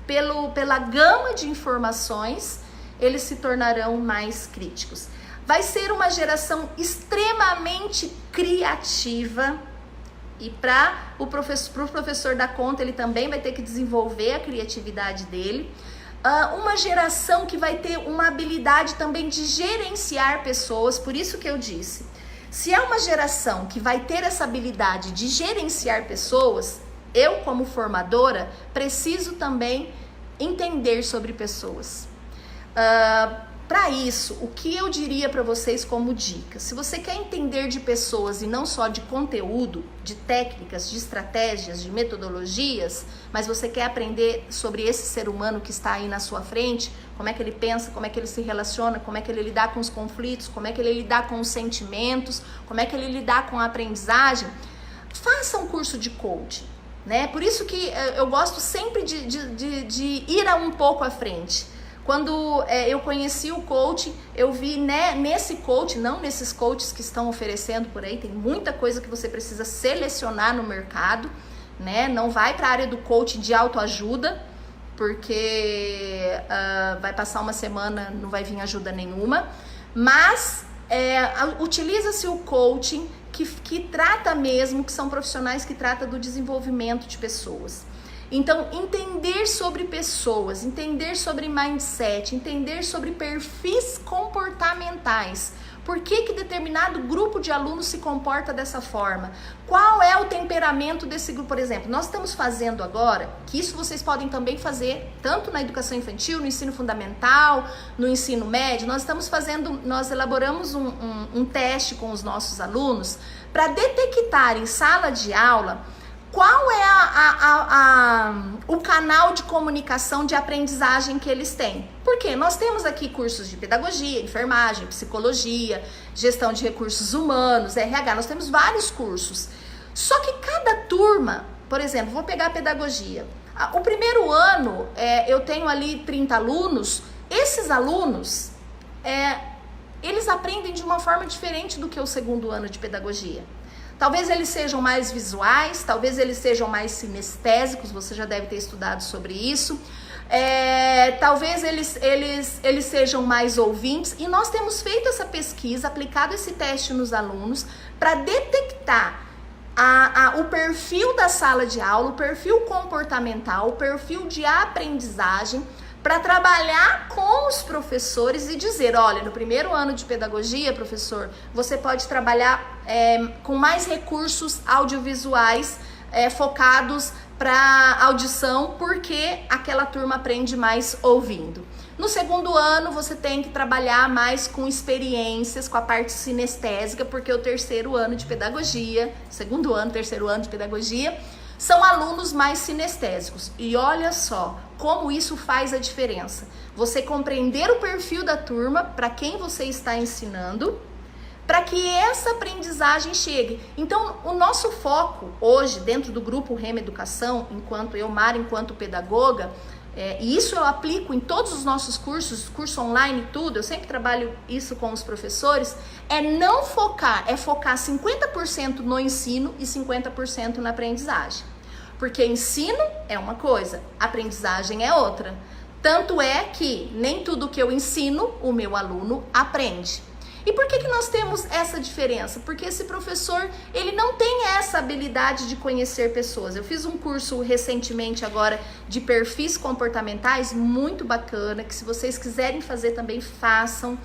pela gama de informações, eles se tornarão mais críticos. Vai ser uma geração extremamente criativa, e para o professor dar conta, ele também vai ter que desenvolver a criatividade dele. Uma geração que vai ter uma habilidade também de gerenciar pessoas, por isso que eu disse, se é uma geração que vai ter essa habilidade de gerenciar pessoas, eu como formadora preciso também entender sobre pessoas. Para isso, o que eu diria para vocês como dica? Se você quer entender de pessoas e não só de conteúdo, de técnicas, de estratégias, de metodologias, mas você quer aprender sobre esse ser humano que está aí na sua frente, como é que ele pensa, como é que ele se relaciona, como é que ele lidar com os conflitos, como é que ele lidar com os sentimentos, como é que ele lidar com a aprendizagem, faça um curso de coaching, né? Por isso que eu gosto sempre de ir um pouco à frente. Quando eu conheci o coaching, eu vi, né, nesse coaching, não nesses coaches que estão oferecendo por aí, tem muita coisa que você precisa selecionar no mercado, né? Não vai para a área do coaching de autoajuda, porque vai passar uma semana, não vai vir ajuda nenhuma, mas utiliza-se o coaching que trata mesmo, que são profissionais que tratam do desenvolvimento de pessoas. Então, entender sobre pessoas, entender sobre mindset, entender sobre perfis comportamentais. Por que determinado grupo de alunos se comporta dessa forma? Qual é o temperamento desse grupo? Por exemplo, nós estamos fazendo agora, que isso vocês podem também fazer, tanto na educação infantil, no ensino fundamental, no ensino médio, nós elaboramos um teste com os nossos alunos para detectar em sala de aula qual é o canal de comunicação de aprendizagem que eles têm. Porque nós temos aqui cursos de pedagogia, enfermagem, psicologia, gestão de recursos humanos, RH, nós temos vários cursos. Só que cada turma, por exemplo, vou pegar a pedagogia. O primeiro ano, eu tenho ali 30 alunos, esses alunos, eles aprendem de uma forma diferente do que o segundo ano de pedagogia. Talvez eles sejam mais visuais, talvez eles sejam mais sinestésicos, você já deve ter estudado sobre isso. Talvez eles sejam mais ouvintes. E nós temos feito essa pesquisa, aplicado esse teste nos alunos, para detectar o perfil da sala de aula, o perfil comportamental, o perfil de aprendizagem, para trabalhar com os professores e dizer, olha, no primeiro ano de pedagogia, professor, você pode trabalhar com mais recursos audiovisuais focados para audição, porque aquela turma aprende mais ouvindo. No segundo ano, você tem que trabalhar mais com experiências, com a parte sinestésica, porque o terceiro ano de pedagogia, segundo ano, terceiro ano de pedagogia, são alunos mais sinestésicos. E olha só como isso faz a diferença. Você compreender o perfil da turma, para quem você está ensinando, para que essa aprendizagem chegue. Então, o nosso foco hoje, dentro do grupo Rema Educação, Mara, enquanto pedagoga, e isso eu aplico em todos os nossos cursos, curso online, tudo, eu sempre trabalho isso com os professores, não focar, focar 50% no ensino e 50% na aprendizagem. Porque ensino é uma coisa, aprendizagem é outra. Tanto é que nem tudo que eu ensino, o meu aluno aprende. E por que nós temos essa diferença? Porque esse professor, ele não tem essa habilidade de conhecer pessoas. Eu fiz um curso recentemente agora de perfis comportamentais, muito bacana, que se vocês quiserem fazer também, façam.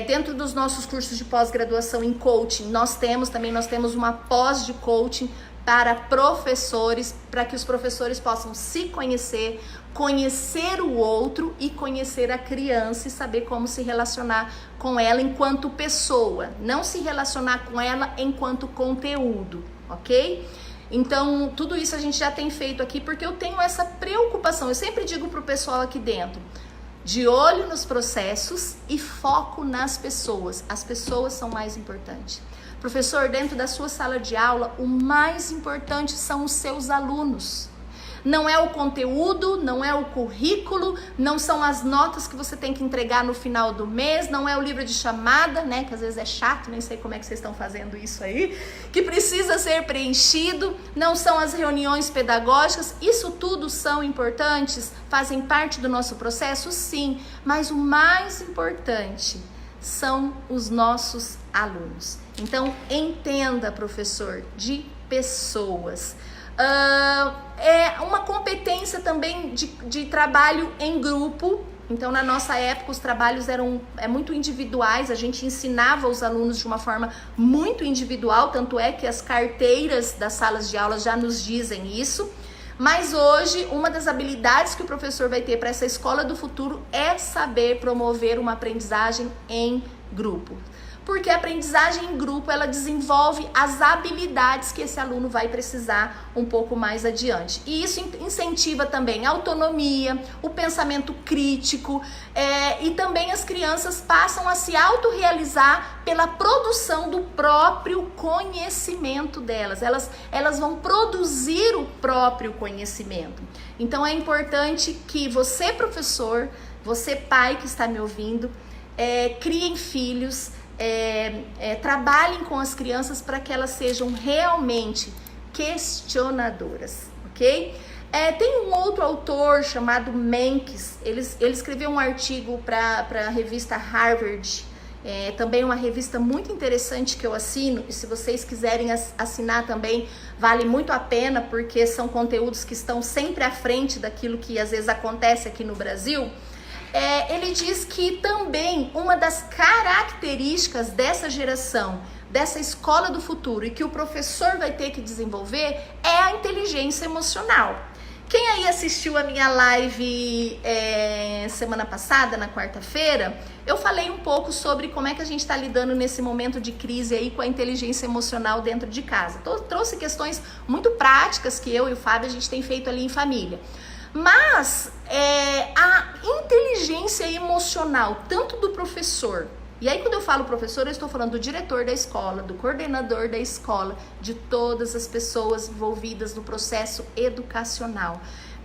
Dentro dos nossos cursos de pós-graduação em coaching, nós temos uma pós de coaching para professores, para que os professores possam se conhecer, conhecer o outro e conhecer a criança e saber como se relacionar com ela enquanto pessoa, não se relacionar com ela enquanto conteúdo, ok? Então, tudo isso a gente já tem feito aqui porque eu tenho essa preocupação. Eu sempre digo para o pessoal aqui dentro, de olho nos processos e foco nas pessoas. As pessoas são mais importantes. Professor, dentro da sua sala de aula, o mais importante são os seus alunos. Não é o conteúdo, não é o currículo, não são as notas que você tem que entregar no final do mês, não é o livro de chamada, né, que às vezes é chato, nem sei como é que vocês estão fazendo isso aí, que precisa ser preenchido, não são as reuniões pedagógicas. Isso tudo são importantes, fazem parte do nosso processo, sim, mas o mais importante são os nossos alunos. Então, entenda, professor, de pessoas. É uma competência também de trabalho em grupo. Então, na nossa época, os trabalhos eram muito individuais, a gente ensinava os alunos de uma forma muito individual, tanto é que as carteiras das salas de aula já nos dizem isso. Mas hoje, uma das habilidades que o professor vai ter para essa escola do futuro é saber promover uma aprendizagem em grupo. Porque a aprendizagem em grupo, ela desenvolve as habilidades que esse aluno vai precisar um pouco mais adiante. E isso incentiva também a autonomia, o pensamento crítico, e também as crianças passam a se autorrealizar pela produção do próprio conhecimento delas. Elas vão produzir o próprio conhecimento. Então é importante que você, professor, você pai que está me ouvindo, criem filhos, trabalhem com as crianças para que elas sejam realmente questionadoras, ok? Tem um outro autor chamado Menkes, ele escreveu um artigo para a revista Harvard, também uma revista muito interessante que eu assino, e se vocês quiserem assinar também, vale muito a pena, porque são conteúdos que estão sempre à frente daquilo que às vezes acontece aqui no Brasil. Ele diz que também uma das características dessa geração, dessa escola do futuro, e que o professor vai ter que desenvolver é a inteligência emocional. Quem aí assistiu a minha live semana passada, na quarta-feira, eu falei um pouco sobre como é que a gente está lidando nesse momento de crise aí com a inteligência emocional dentro de casa. Trouxe questões muito práticas que eu e o Fábio a gente tem feito ali em família. Mas a inteligência emocional, tanto do professor, e aí quando eu falo professor, eu estou falando do diretor da escola, do coordenador da escola, de todas as pessoas envolvidas no processo educacional,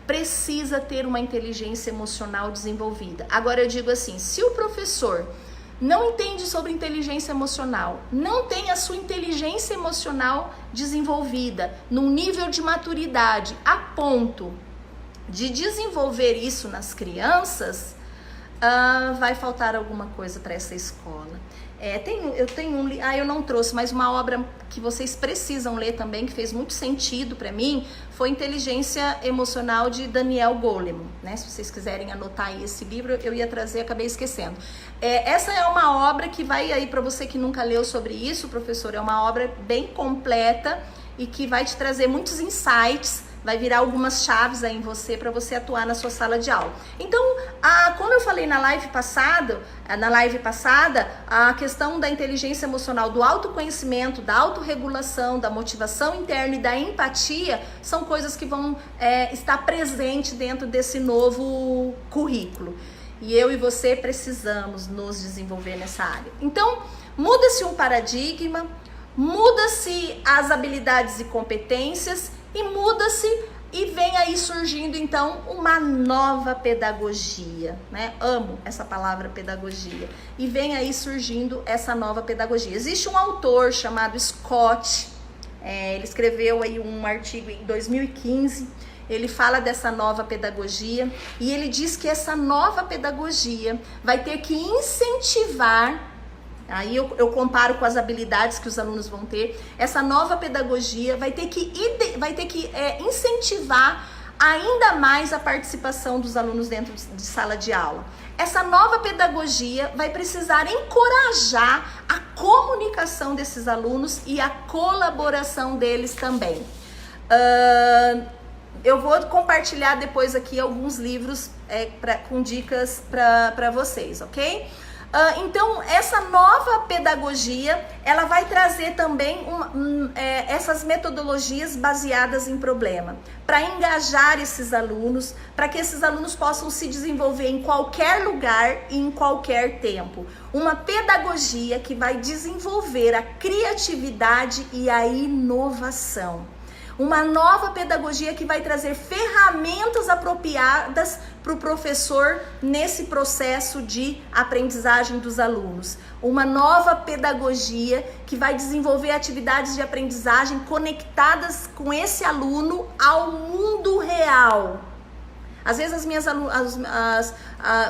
precisa ter uma inteligência emocional desenvolvida. Agora eu digo assim, se o professor não entende sobre inteligência emocional, não tem a sua inteligência emocional desenvolvida num nível de maturidade a ponto de desenvolver isso nas crianças, vai faltar alguma coisa para essa escola. Eu não trouxe, mas uma obra que vocês precisam ler também, que fez muito sentido para mim, foi Inteligência Emocional de Daniel Goleman, né? Se vocês quiserem anotar aí esse livro, eu ia trazer, acabei esquecendo. Essa é uma obra que vai aí, para você que nunca leu sobre isso, professor, é uma obra bem completa e que vai te trazer muitos insights, vai virar algumas chaves aí em você para você atuar na sua sala de aula. Então, como eu falei na live passada, a questão da inteligência emocional, do autoconhecimento, da autorregulação, da motivação interna e da empatia são coisas que vão estar presentes dentro desse novo currículo. E eu e você precisamos nos desenvolver nessa área. Então, muda-se um paradigma, muda-se as habilidades e competências, e muda-se e vem aí surgindo então uma nova pedagogia, né? Amo essa palavra pedagogia. E vem aí surgindo essa nova pedagogia. Existe um autor chamado Scott, ele escreveu aí um artigo em 2015, ele fala dessa nova pedagogia e ele diz que essa nova pedagogia vai ter que incentivar. Aí eu comparo com as habilidades que os alunos vão ter. Essa nova pedagogia vai ter que incentivar ainda mais a participação dos alunos dentro de sala de aula. Essa nova pedagogia vai precisar encorajar a comunicação desses alunos e a colaboração deles também. Eu vou compartilhar depois aqui alguns livros com dicas para vocês, ok? Então, essa nova pedagogia, ela vai trazer também essas metodologias baseadas em problema, para engajar esses alunos, para que esses alunos possam se desenvolver em qualquer lugar e em qualquer tempo. Uma pedagogia que vai desenvolver a criatividade e a inovação. Uma nova pedagogia que vai trazer ferramentas apropriadas para o professor nesse processo de aprendizagem dos alunos. Uma nova pedagogia que vai desenvolver atividades de aprendizagem conectadas com esse aluno ao mundo real. Às vezes as minhas alunas,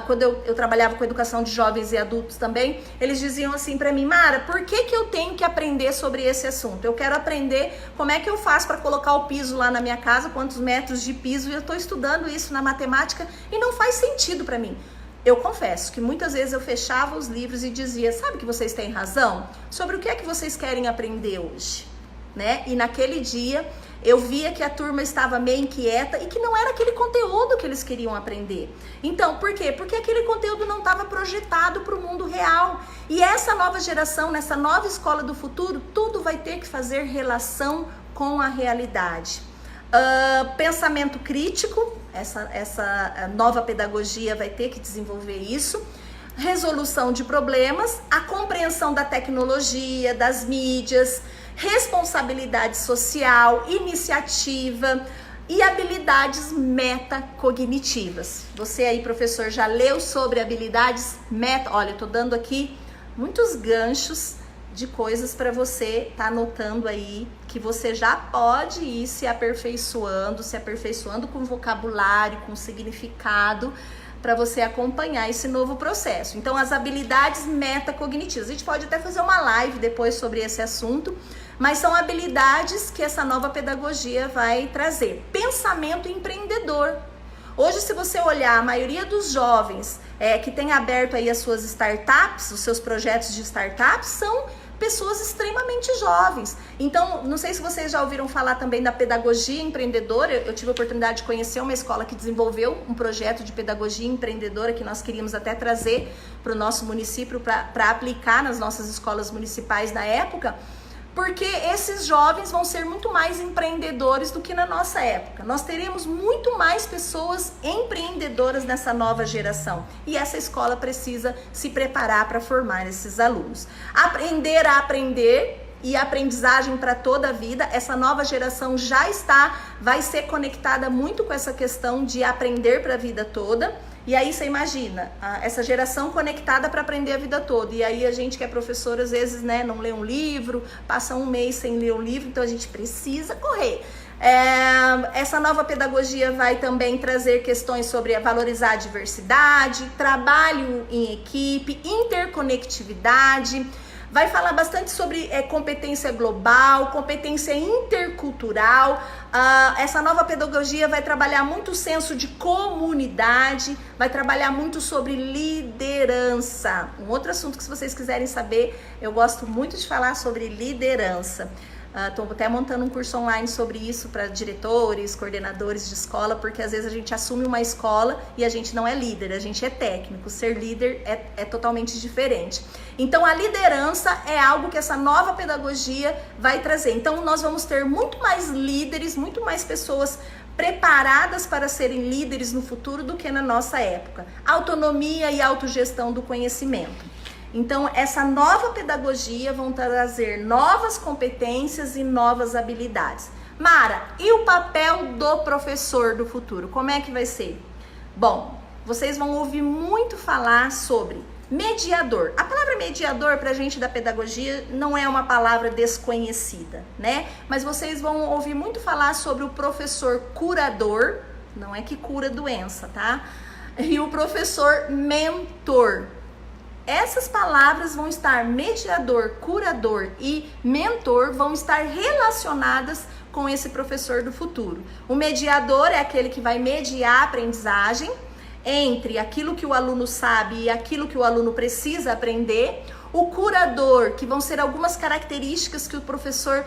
quando eu trabalhava com educação de jovens e adultos também, eles diziam assim para mim: Mara, por que eu tenho que aprender sobre esse assunto? Eu quero aprender como é que eu faço para colocar o piso lá na minha casa, quantos metros de piso, e eu estou estudando isso na matemática e não faz sentido para mim. Eu confesso que muitas vezes eu fechava os livros e dizia: sabe que vocês têm razão? Sobre o que é que vocês querem aprender hoje? Né? E naquele dia eu via que a turma estava meio inquieta e que não era aquele conteúdo que eles queriam aprender. Então, por quê? Porque aquele conteúdo não estava projetado para o mundo real. E essa nova geração, nessa nova escola do futuro, tudo vai ter que fazer relação com a realidade. Pensamento crítico, essa nova pedagogia vai ter que desenvolver isso. Resolução de problemas, a compreensão da tecnologia, das mídias, responsabilidade social, iniciativa e habilidades metacognitivas. Você aí, professor, já leu sobre habilidades meta? Olha, eu tô dando aqui muitos ganchos de coisas para você tá anotando aí, que você já pode ir se aperfeiçoando com vocabulário, com significado, para você acompanhar esse novo processo. Então, as habilidades metacognitivas. A gente pode até fazer uma live depois sobre esse assunto, mas são habilidades que essa nova pedagogia vai trazer. Pensamento empreendedor. Hoje, se você olhar, a maioria dos jovens que tem aberto aí as suas startups, os seus projetos de startups, são pessoas extremamente jovens. Então, não sei se vocês já ouviram falar também da pedagogia empreendedora. Eu tive a oportunidade de conhecer uma escola que desenvolveu um projeto de pedagogia empreendedora que nós queríamos até trazer para o nosso município para aplicar nas nossas escolas municipais na época, porque esses jovens vão ser muito mais empreendedores do que na nossa época. Nós teremos muito mais pessoas empreendedoras nessa nova geração. E essa escola precisa se preparar para formar esses alunos. Aprender a aprender e aprendizagem para toda a vida. Essa nova geração vai ser conectada muito com essa questão de aprender para a vida toda. E aí você imagina, essa geração conectada para aprender a vida toda. E aí a gente que é professor, às vezes, né, não lê um livro, passa um mês sem ler um livro, então a gente precisa correr. Essa nova pedagogia vai também trazer questões sobre valorizar a diversidade, trabalho em equipe, interconectividade. Vai falar bastante sobre competência global, competência intercultural. Essa nova pedagogia vai trabalhar muito o senso de comunidade, vai trabalhar muito sobre liderança. Um outro assunto que, se vocês quiserem saber, eu gosto muito de falar sobre liderança. Estou até montando um curso online sobre isso para diretores, coordenadores de escola, porque às vezes a gente assume uma escola e a gente não é líder, a gente é técnico. Ser líder é totalmente diferente. Então, a liderança é algo que essa nova pedagogia vai trazer. Então, nós vamos ter muito mais líderes, muito mais pessoas preparadas para serem líderes no futuro do que na nossa época. Autonomia e autogestão do conhecimento. Então, essa nova pedagogia vão trazer novas competências e novas habilidades. Mara, e o papel do professor do futuro? Como é que vai ser? Bom, vocês vão ouvir muito falar sobre mediador. A palavra mediador para a gente da pedagogia não é uma palavra desconhecida, né? Mas vocês vão ouvir muito falar sobre o professor curador, não é que cura doença, tá? E o professor mentor. Essas palavras vão estar, mediador, curador e mentor, vão estar relacionadas com esse professor do futuro. O mediador é aquele que vai mediar a aprendizagem entre aquilo que o aluno sabe e aquilo que o aluno precisa aprender. O curador, que vão ser algumas características que o professor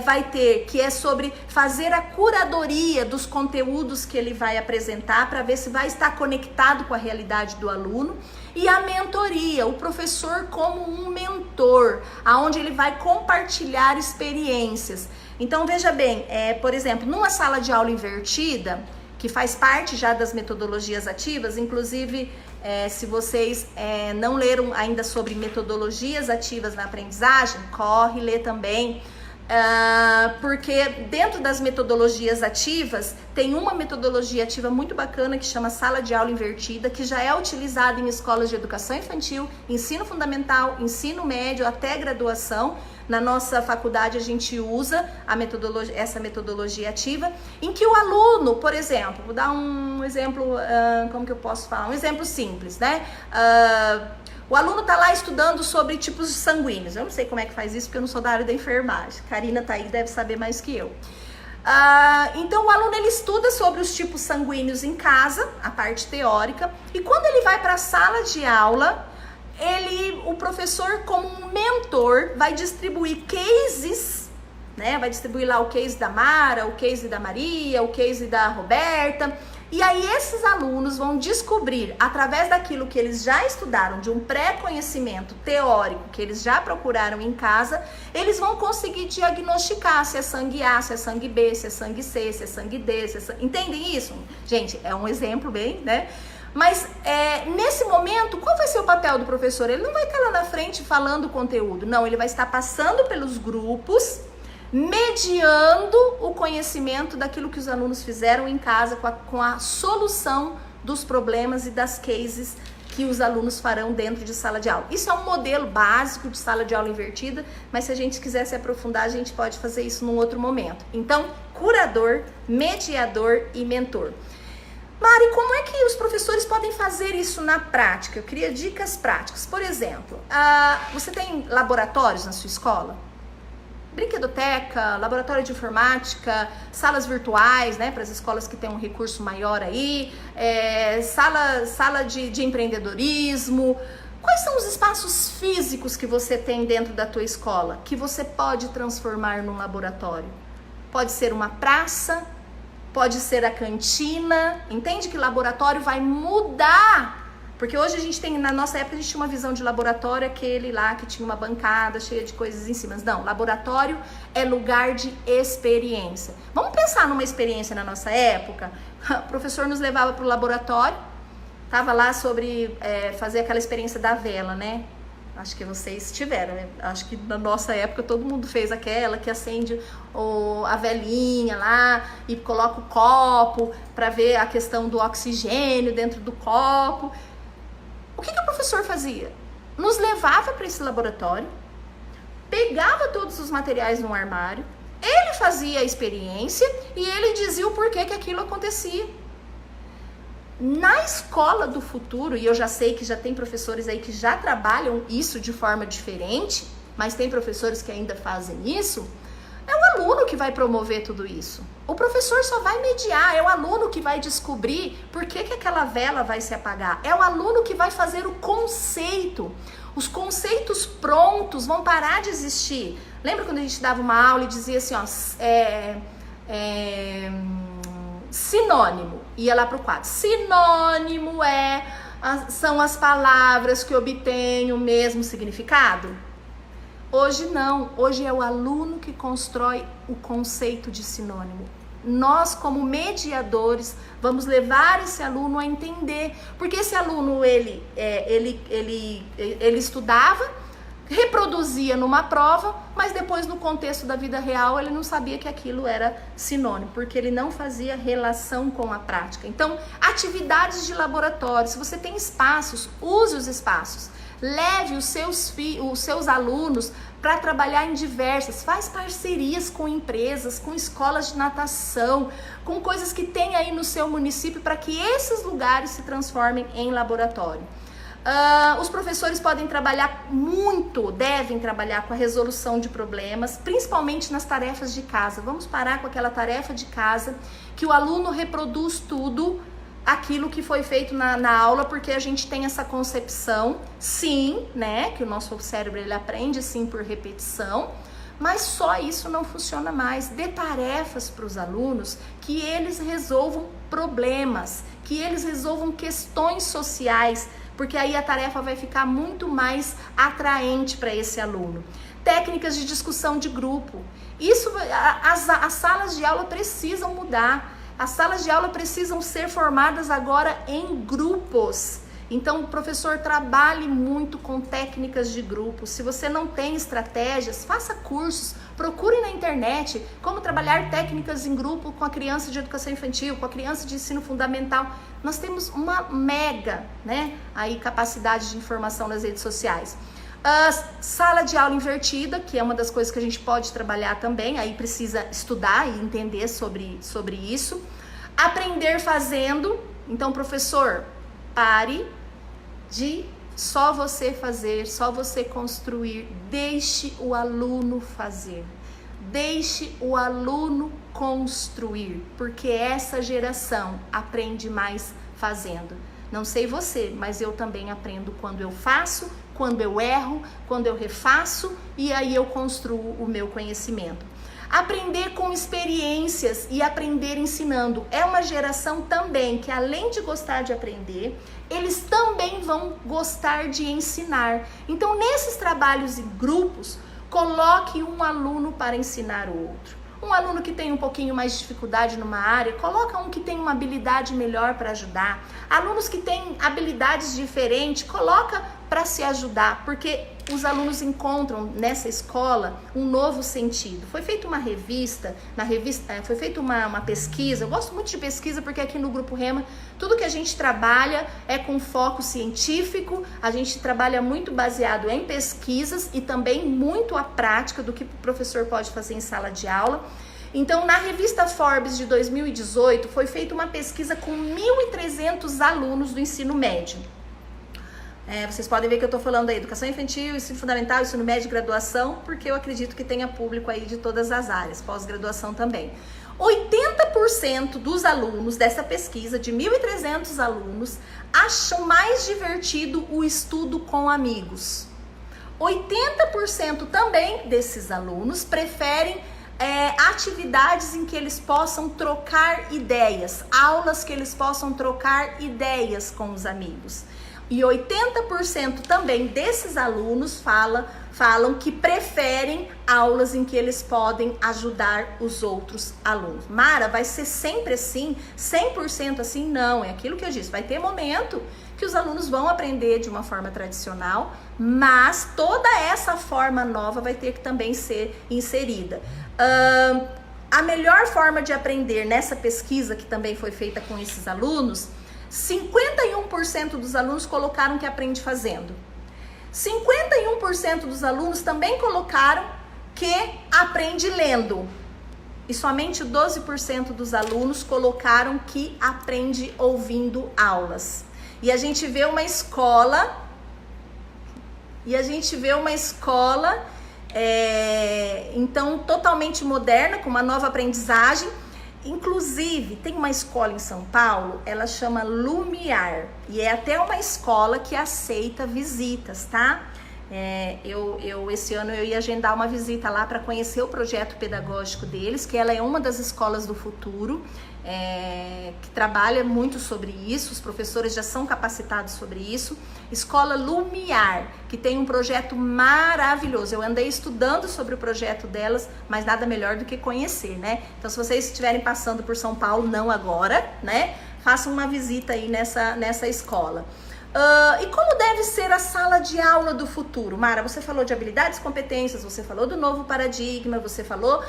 vai ter, que é sobre fazer a curadoria dos conteúdos que ele vai apresentar para ver se vai estar conectado com a realidade do aluno. E a mentoria, o professor como um mentor, aonde ele vai compartilhar experiências. Então, veja bem, por exemplo, numa sala de aula invertida, que faz parte já das metodologias ativas, inclusive se vocês não leram ainda sobre metodologias ativas na aprendizagem, corre ler também. Porque dentro das metodologias ativas, tem uma metodologia ativa muito bacana que chama sala de aula invertida, que já é utilizada em escolas de educação infantil, ensino fundamental, ensino médio, até graduação. Na nossa faculdade a gente usa essa metodologia ativa, em que o aluno, por exemplo, vou dar um exemplo, como que eu posso falar? Um exemplo simples, né? O aluno está lá estudando sobre tipos sanguíneos. Eu não sei como é que faz isso, porque eu não sou da área da enfermagem. Karina tá aí, deve saber mais que eu. Então o aluno ele estuda sobre os tipos sanguíneos em casa, a parte teórica, e quando ele vai para a sala de aula, o professor, como um mentor, vai distribuir cases, né? Vai distribuir lá o case da Mara, o case da Maria, o case da Roberta. E aí esses alunos vão descobrir, através daquilo que eles já estudaram, de um pré-conhecimento teórico que eles já procuraram em casa, eles vão conseguir diagnosticar se é sangue A, se é sangue B, se é sangue C, se é sangue D, se é sangue... Entendem isso? Gente, é um exemplo bem, né? Mas nesse momento, qual vai ser o papel do professor? Ele não vai estar lá na frente falando o conteúdo, não, ele vai estar passando pelos grupos, mediando o conhecimento daquilo que os alunos fizeram em casa com a solução dos problemas e das cases que os alunos farão dentro de sala de aula. Isso é um modelo básico de sala de aula invertida, mas se a gente quiser se aprofundar, a gente pode fazer isso num outro momento. Então, curador, mediador e mentor. Mari, como é que os professores podem fazer isso na prática? Eu queria dicas práticas. Por exemplo, você tem laboratórios na sua escola? Brinquedoteca, laboratório de informática, salas virtuais, né, para as escolas que têm um recurso maior aí, sala de empreendedorismo. Quais são os espaços físicos que você tem dentro da tua escola que você pode transformar num laboratório? Pode ser uma praça, pode ser a cantina. Entende que laboratório vai mudar? Porque hoje a gente tem, na nossa época, a gente tinha uma visão de laboratório, aquele lá que tinha uma bancada cheia de coisas em cima. Mas não, laboratório é lugar de experiência. Vamos pensar numa experiência na nossa época? O professor nos levava para o laboratório, tava lá sobre fazer aquela experiência da vela, né? Acho que vocês tiveram, né? Acho que na nossa época todo mundo fez aquela que acende a velinha lá e coloca o copo para ver a questão do oxigênio dentro do copo. O que o professor fazia? Nos levava para esse laboratório, pegava todos os materiais no armário, ele fazia a experiência e ele dizia o porquê que aquilo acontecia. Na escola do futuro, e eu já sei que já tem professores aí que já trabalham isso de forma diferente, mas tem professores que ainda fazem isso, é o aluno que vai promover tudo isso. O professor só vai mediar, é o aluno que vai descobrir por que aquela vela vai se apagar. É o aluno que vai fazer o conceito. Os conceitos prontos vão parar de existir. Lembra quando a gente dava uma aula e dizia assim, ó, sinônimo, ia lá pro quadro. Sinônimo são as palavras que obtêm o mesmo significado? Hoje não, hoje é o aluno que constrói o conceito de sinônimo. Nós, como mediadores, vamos levar esse aluno a entender, porque esse aluno, ele estudava, reproduzia numa prova, mas depois no contexto da vida real ele não sabia que aquilo era sinônimo, porque ele não fazia relação com a prática. Então, atividades de laboratório, se você tem espaços, use os espaços. Leve os seus alunos para trabalhar em faz parcerias com empresas, com escolas de natação, com coisas que tem aí no seu município para que esses lugares se transformem em laboratório. Os professores podem trabalhar muito, devem trabalhar com a resolução de problemas, principalmente nas tarefas de casa. Vamos parar com aquela tarefa de casa que o aluno reproduz tudo aquilo que foi feito na aula, porque a gente tem essa concepção, sim, né, que o nosso cérebro ele aprende sim por repetição, mas só isso não funciona mais. Dê tarefas para os alunos que eles resolvam problemas, que eles resolvam questões sociais, porque aí a tarefa vai ficar muito mais atraente para esse aluno. Técnicas de discussão de grupo. Isso, as salas de aula precisam mudar. As salas de aula precisam ser formadas agora em grupos. Então, professor, trabalhe muito com técnicas de grupo. Se você não tem estratégias, faça cursos, procure na internet como trabalhar técnicas em grupo com a criança de educação infantil, com a criança de ensino fundamental. Nós temos uma mega, né, aí, capacidade de informação nas redes sociais. Sala de aula invertida, que é uma das coisas que a gente pode trabalhar também, aí precisa estudar e entender sobre isso. Aprender fazendo. Então, professor, pare de só você fazer, só você construir. Deixe o aluno fazer. Deixe o aluno construir, porque essa geração aprende mais fazendo. Não sei você, mas eu também aprendo quando eu faço, quando eu erro, quando eu refaço e aí eu construo o meu conhecimento. Aprender com experiências e aprender ensinando. É uma geração também que, além de gostar de aprender, eles também vão gostar de ensinar. Então, nesses trabalhos em grupos, coloque um aluno para ensinar o outro. Um aluno que tem um pouquinho mais de dificuldade numa área, coloca um que tem uma habilidade melhor para ajudar. Alunos que têm habilidades diferentes, coloca para se ajudar, porque os alunos encontram nessa escola um novo sentido. Foi feita uma revista, foi feita uma pesquisa. Eu gosto muito de pesquisa porque aqui no Grupo Rema, tudo que a gente trabalha é com foco científico, a gente trabalha muito baseado em pesquisas e também muito a prática do que o professor pode fazer em sala de aula. Então, na revista Forbes de 2018, foi feita uma pesquisa com 1.300 alunos do ensino médio. Vocês podem ver que eu estou falando aí educação infantil, ensino fundamental, ensino médio e graduação, porque eu acredito que tenha público aí de todas as áreas, pós-graduação também. 80% dos alunos dessa pesquisa, de 1.300 alunos, acham mais divertido o estudo com amigos. 80% também desses alunos preferem atividades em que eles possam trocar ideias, aulas que eles possam trocar ideias com os amigos. E 80% também desses alunos falam que preferem aulas em que eles podem ajudar os outros alunos. Mara, vai ser sempre assim? 100% assim? Não, é aquilo que eu disse. Vai ter momento que os alunos vão aprender de uma forma tradicional, mas toda essa forma nova vai ter que também ser inserida. A melhor forma de aprender nessa pesquisa, que também foi feita com esses alunos, 51% dos alunos colocaram que aprende fazendo. 51% dos alunos também colocaram que aprende lendo. E somente 12% dos alunos colocaram que aprende ouvindo aulas. E a gente vê uma escola, então totalmente moderna, com uma nova aprendizagem. Inclusive, tem uma escola em São Paulo, ela chama Lumiar, e é até uma escola que aceita visitas, tá? Esse ano eu ia agendar uma visita lá para conhecer o projeto pedagógico deles, que ela é uma das escolas do futuro, que trabalha muito sobre isso, os professores já são capacitados sobre isso. Escola Lumiar, que tem um projeto maravilhoso. Eu andei estudando sobre o projeto delas, mas nada melhor do que conhecer, né? Então, se vocês estiverem passando por São Paulo, não agora, né? Façam uma visita aí nessa escola. E como deve ser a sala de aula do futuro? Mara, você falou de habilidades e competências, você falou do novo paradigma, você falou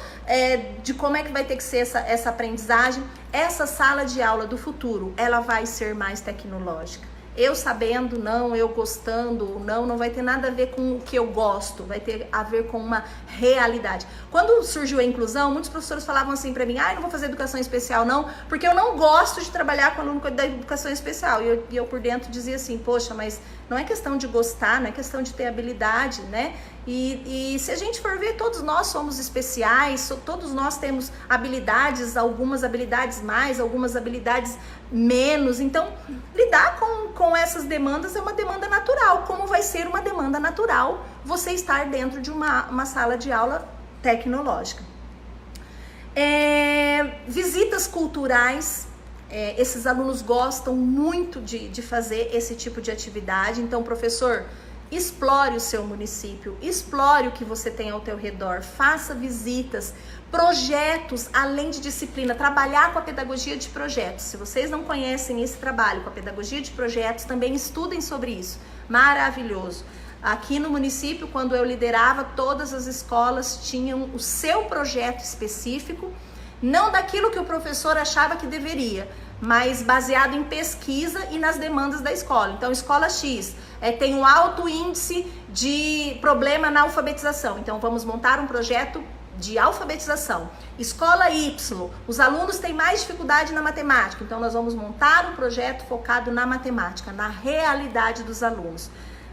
de como é que vai ter que ser essa aprendizagem. Essa sala de aula do futuro, ela vai ser mais tecnológica. Eu sabendo, não, eu gostando, não vai ter nada a ver com o que eu gosto, vai ter a ver com uma realidade. Quando surgiu a inclusão, muitos professores falavam assim pra mim, não vou fazer educação especial não, porque eu não gosto de trabalhar com aluno da educação especial. E eu por dentro dizia assim, poxa, mas não é questão de gostar, não é questão de ter habilidade, né? E se a gente for ver, todos nós somos especiais, todos nós temos habilidades, algumas habilidades mais, algumas habilidades menos. Então, lidar com essas demandas é uma demanda natural, como vai ser uma demanda natural você estar dentro de uma sala de aula tecnológica. Visitas culturais, esses alunos gostam muito de fazer esse tipo de atividade. Então, professor, explore o seu município, explore o que você tem ao teu redor, faça visitas, projetos além de disciplina, trabalhar com a pedagogia de projetos. Se vocês não conhecem esse trabalho com a pedagogia de projetos, também estudem sobre isso. Maravilhoso. Aqui no município, quando eu liderava, todas as escolas tinham o seu projeto específico, não daquilo que o professor achava que deveria, mas baseado em pesquisa e nas demandas da escola. Então, escola X tem um alto índice de problema na alfabetização, então vamos montar um projeto de alfabetização. Escola Y, os alunos têm mais dificuldade na matemática, então nós vamos montar um projeto focado na matemática, na realidade dos alunos.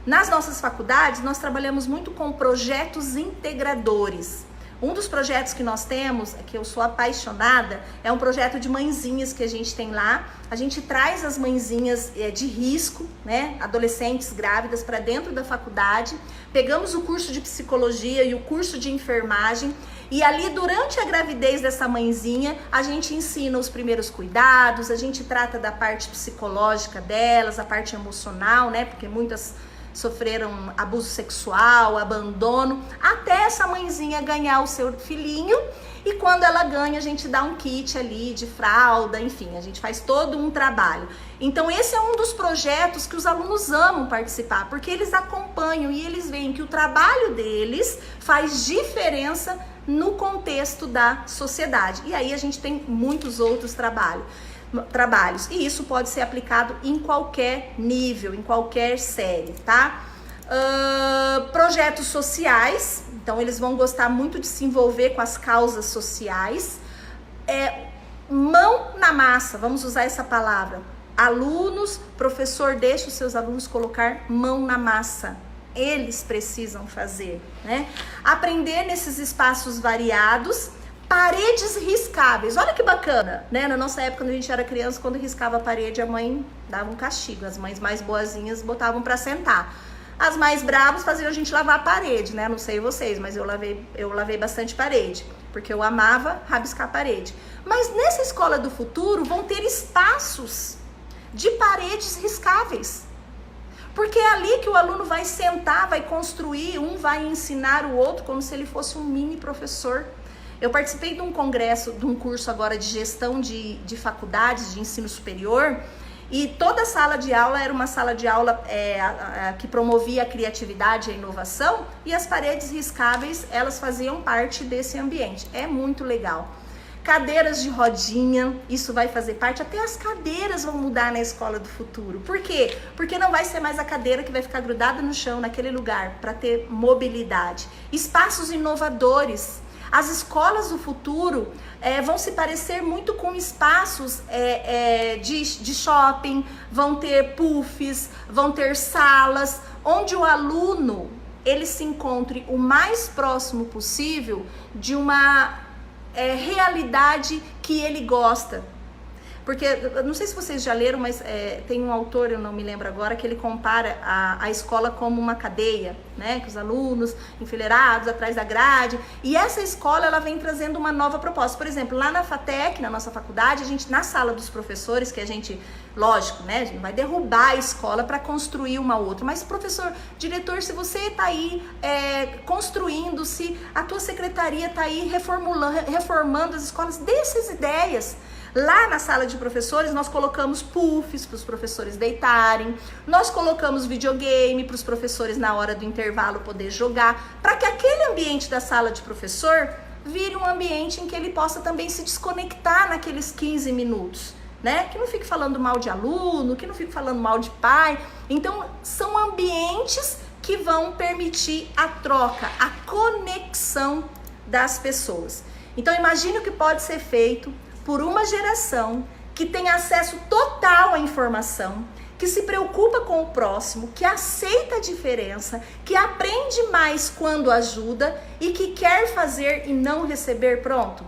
Nas nossas faculdades, nós trabalhamos muito com projetos integradores. Um dos projetos que nós temos, que eu sou apaixonada, é um projeto de mãezinhas que a gente tem lá. A gente traz as mãezinhas de risco, né, adolescentes grávidas, para dentro da faculdade. Pegamos o curso de psicologia e o curso de enfermagem. E ali, durante a gravidez dessa mãezinha, a gente ensina os primeiros cuidados, a gente trata da parte psicológica delas, a parte emocional, né, porque muitas sofreram abuso sexual, abandono, até essa mãezinha ganhar o seu filhinho. E quando ela ganha, a gente dá um kit ali de fralda, enfim, a gente faz todo um trabalho. Então esse é um dos projetos que os alunos amam participar, porque eles acompanham e eles veem que o trabalho deles faz diferença no contexto da sociedade. E aí a gente tem muitos outros trabalhos. E isso pode ser aplicado em qualquer nível, em qualquer série, tá? Projetos sociais, então eles vão gostar muito de se envolver com as causas sociais. Mão na massa, vamos usar essa palavra. Alunos, professor, deixa os seus alunos colocar mão na massa. Eles precisam fazer, né? Aprender nesses espaços variados. Paredes riscáveis, olha que bacana, né? Na nossa época, quando a gente era criança, quando riscava a parede, a mãe dava um castigo. As mães mais boazinhas botavam para sentar. As mais bravas faziam a gente lavar a parede, né? Não sei vocês, mas eu lavei bastante parede, porque eu amava rabiscar a parede. Mas nessa escola do futuro vão ter espaços de paredes riscáveis. Porque é ali que o aluno vai sentar, vai construir, um vai ensinar o outro como se ele fosse um mini professor. Eu participei de um congresso, de um curso agora de gestão de faculdades de ensino superior, e toda a sala de aula era uma sala de aula que promovia a criatividade e a inovação, e as paredes riscáveis, elas faziam parte desse ambiente. É muito legal. Cadeiras de rodinha, isso vai fazer parte, até as cadeiras vão mudar na escola do futuro. Por quê? Porque não vai ser mais a cadeira que vai ficar grudada no chão, naquele lugar, para ter mobilidade. Espaços inovadores. As escolas do futuro vão se parecer muito com espaços de shopping, vão ter puffs, vão ter salas, onde o aluno ele se encontre o mais próximo possível de uma realidade que ele gosta. Porque, não sei se vocês já leram, mas tem um autor, eu não me lembro agora, que ele compara a escola como uma cadeia, né? Com os alunos enfileirados atrás da grade. E essa escola, ela vem trazendo uma nova proposta. Por exemplo, lá na FATEC, na nossa faculdade, a gente, na sala dos professores, que a gente, lógico, né? A gente não vai derrubar a escola para construir uma outra. Mas, professor, diretor, se você está aí construindo, se a tua secretaria está aí reformando as escolas, dê essas ideias. Lá na sala de professores, nós colocamos puffs para os professores deitarem, nós colocamos videogame para os professores na hora do intervalo poder jogar, para que aquele ambiente da sala de professor vire um ambiente em que ele possa também se desconectar naqueles 15 minutos, né? Que não fique falando mal de aluno, que não fique falando mal de pai. Então, são ambientes que vão permitir a troca, a conexão das pessoas. Então, imagine o que pode ser feito por uma geração que tem acesso total à informação, que se preocupa com o próximo, que aceita a diferença, que aprende mais quando ajuda e que quer fazer e não receber pronto.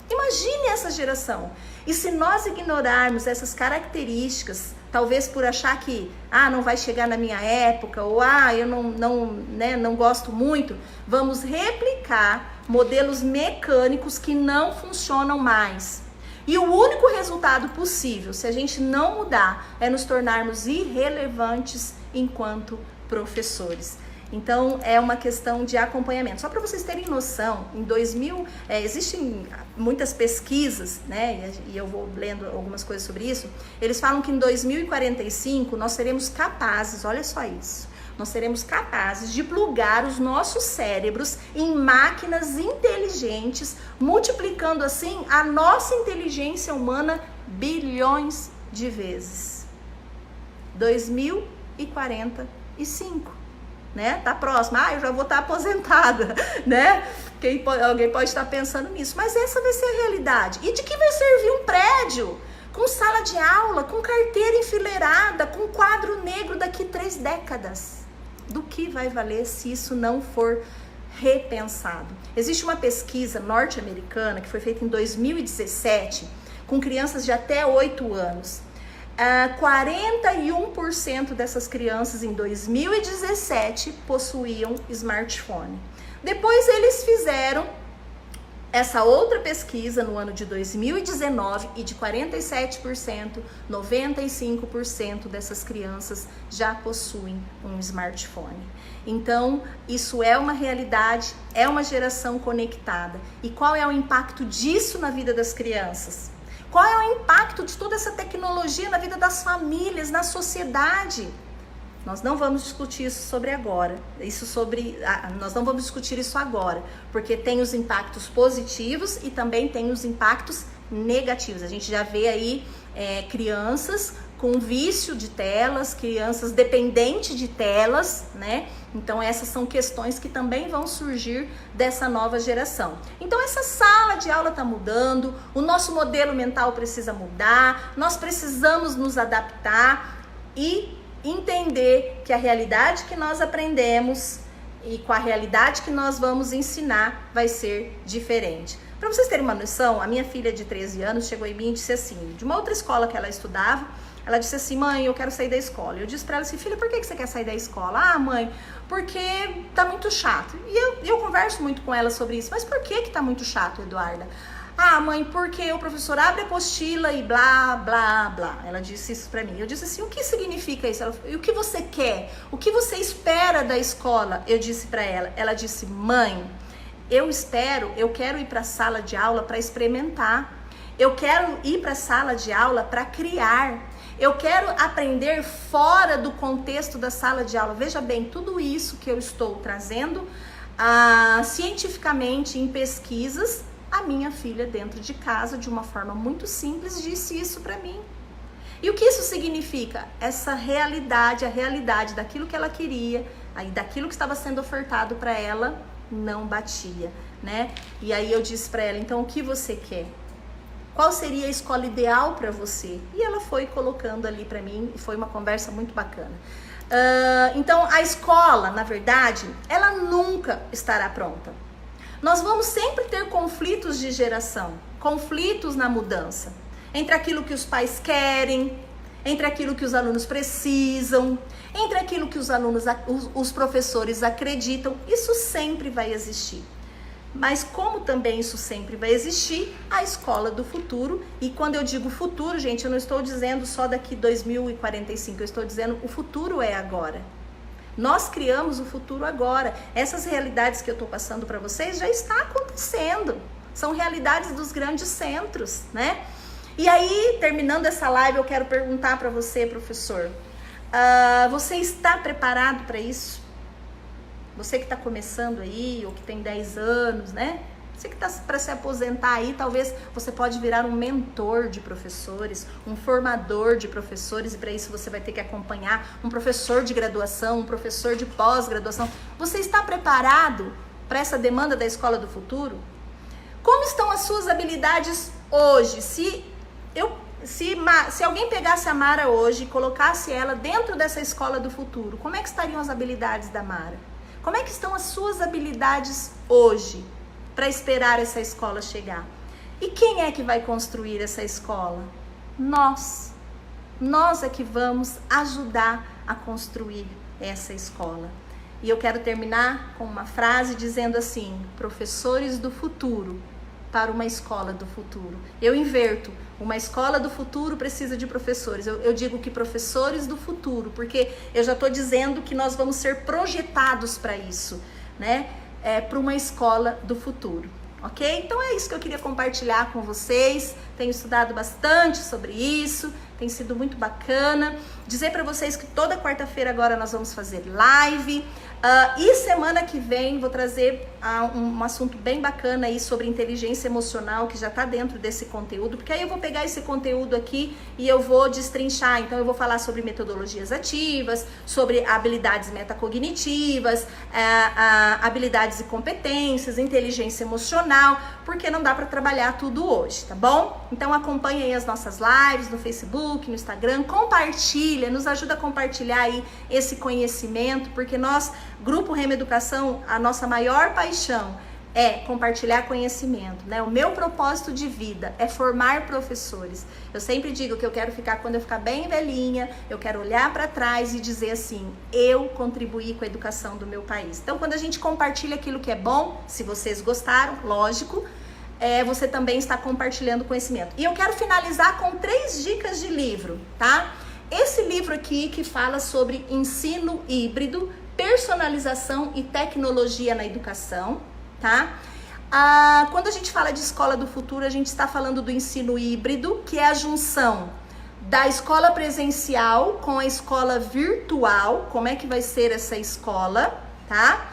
Imagine essa geração. E se nós ignorarmos essas características, talvez por achar que não vai chegar na minha época, ou eu não gosto muito, vamos replicar modelos mecânicos que não funcionam mais. E o único resultado possível, se a gente não mudar, é nos tornarmos irrelevantes enquanto professores. Então, é uma questão de acompanhamento. Só para vocês terem noção, em 2000, existem muitas pesquisas, né? E eu vou lendo algumas coisas sobre isso. Eles falam que em 2045 nós seremos capazes, olha só isso, nós seremos capazes de plugar os nossos cérebros em máquinas inteligentes, multiplicando assim a nossa inteligência humana bilhões de vezes. 2045. Né? Tá próximo, eu já vou estar aposentada, né? Alguém pode estar pensando nisso, mas essa vai ser a realidade. E de que vai servir um prédio com sala de aula, com carteira enfileirada, com quadro negro daqui 3 décadas? Do que vai valer se isso não for repensado? Existe uma pesquisa norte-americana que foi feita em 2017 com crianças de até 8 anos. 41% dessas crianças em 2017 possuíam smartphone. Depois eles fizeram essa outra pesquisa no ano de 2019 e de 47%, 95% dessas crianças já possuem um smartphone. Então, isso é uma realidade, é uma geração conectada. E qual é o impacto disso na vida das crianças? Qual é o impacto de toda essa tecnologia na vida das famílias, na sociedade? Nós não vamos discutir isso nós não vamos discutir isso agora, porque tem os impactos positivos e também tem os impactos negativos. A gente já vê aí crianças com vício de telas, crianças dependentes de telas, né? Então essas são questões que também vão surgir dessa nova geração. Então essa sala de aula está mudando, o nosso modelo mental precisa mudar, nós precisamos nos adaptar e entender que a realidade que nós aprendemos e com a realidade que nós vamos ensinar vai ser diferente. Para vocês terem uma noção, a minha filha de 13 anos chegou em mim e disse assim, de uma outra escola que ela estudava, ela disse assim, mãe, eu quero sair da escola. Eu disse para ela assim, filha, por que você quer sair da escola? Ah, mãe, porque tá muito chato. E eu converso muito com ela sobre isso. Mas por que tá muito chato, Eduarda? Ah, mãe, porque o professor abre a apostila e blá, blá, blá. Ela disse isso pra mim. Eu disse assim, o que significa isso? Ela, e o que você quer? O que você espera da escola? Eu disse pra ela. Ela disse, mãe, eu quero ir pra sala de aula para experimentar. Eu quero ir pra sala de aula para criar. Eu quero aprender fora do contexto da sala de aula. Veja bem, tudo isso que eu estou trazendo cientificamente em pesquisas, a minha filha dentro de casa, de uma forma muito simples, disse isso para mim. E o que isso significa? Essa realidade, a realidade daquilo que ela queria, aí daquilo que estava sendo ofertado para ela, não batia, né? E aí eu disse para ela, então o que você quer? Qual seria a escola ideal para você? E ela foi colocando ali para mim, e foi uma conversa muito bacana. Então, a escola, na verdade, ela nunca estará pronta. Nós vamos sempre ter conflitos de geração, conflitos na mudança, entre aquilo que os pais querem, entre aquilo que os alunos precisam, entre aquilo que os professores acreditam. Isso sempre vai existir. Mas como também isso sempre vai existir, a escola do futuro, e quando eu digo futuro, gente, eu não estou dizendo só daqui 2045, eu estou dizendo o futuro é agora. Nós criamos o futuro agora. Essas realidades que eu estou passando para vocês já está acontecendo. São realidades dos grandes centros, né? E aí, terminando essa live, eu quero perguntar para você, professor, você está preparado para isso? Você que está começando aí, ou que tem 10 anos, né? Você que está para se aposentar aí, talvez você pode virar um mentor de professores, um formador de professores, e para isso você vai ter que acompanhar um professor de graduação, um professor de pós-graduação. Você está preparado para essa demanda da escola do futuro? Como estão as suas habilidades hoje? Se alguém pegasse a Mara hoje e colocasse ela dentro dessa escola do futuro, como é que estariam as habilidades da Mara? Como é que estão as suas habilidades hoje para esperar essa escola chegar? E quem é que vai construir essa escola? Nós. Nós é que vamos ajudar a construir essa escola. E eu quero terminar com uma frase dizendo assim, professores do futuro, para uma escola do futuro. Eu inverto. Uma escola do futuro precisa de professores. Eu digo que professores do futuro, porque eu já estou dizendo que nós vamos ser projetados para isso, né? Para uma escola do futuro. Ok? Então é isso que eu queria compartilhar com vocês. Tenho estudado bastante sobre isso, tem sido muito bacana. Dizer para vocês que toda quarta-feira agora nós vamos fazer live. E semana que vem vou trazer um assunto bem bacana aí sobre inteligência emocional, que já está dentro desse conteúdo, porque aí eu vou pegar esse conteúdo aqui e eu vou destrinchar. Então eu vou falar sobre metodologias ativas, sobre habilidades metacognitivas, habilidades e competências, inteligência emocional, porque não dá para trabalhar tudo hoje, tá bom? Então acompanhe aí as nossas lives no Facebook, no Instagram, compartilha, nos ajuda a compartilhar aí esse conhecimento, porque nós, Grupo Rema Educação, a nossa maior paixão é compartilhar conhecimento, né? O meu propósito de vida é formar professores. Eu sempre digo que eu quero ficar, quando eu ficar bem velhinha, eu quero olhar para trás e dizer assim, eu contribuí com a educação do meu país. Então, quando a gente compartilha aquilo que é bom, se vocês gostaram, lógico, você também está compartilhando conhecimento. E eu quero finalizar com 3 dicas de livro, tá? Esse livro aqui que fala sobre ensino híbrido, personalização e tecnologia na educação, tá? Quando a gente fala de escola do futuro, a gente está falando do ensino híbrido, que é a junção da escola presencial com a escola virtual. Como é que vai ser essa escola, tá?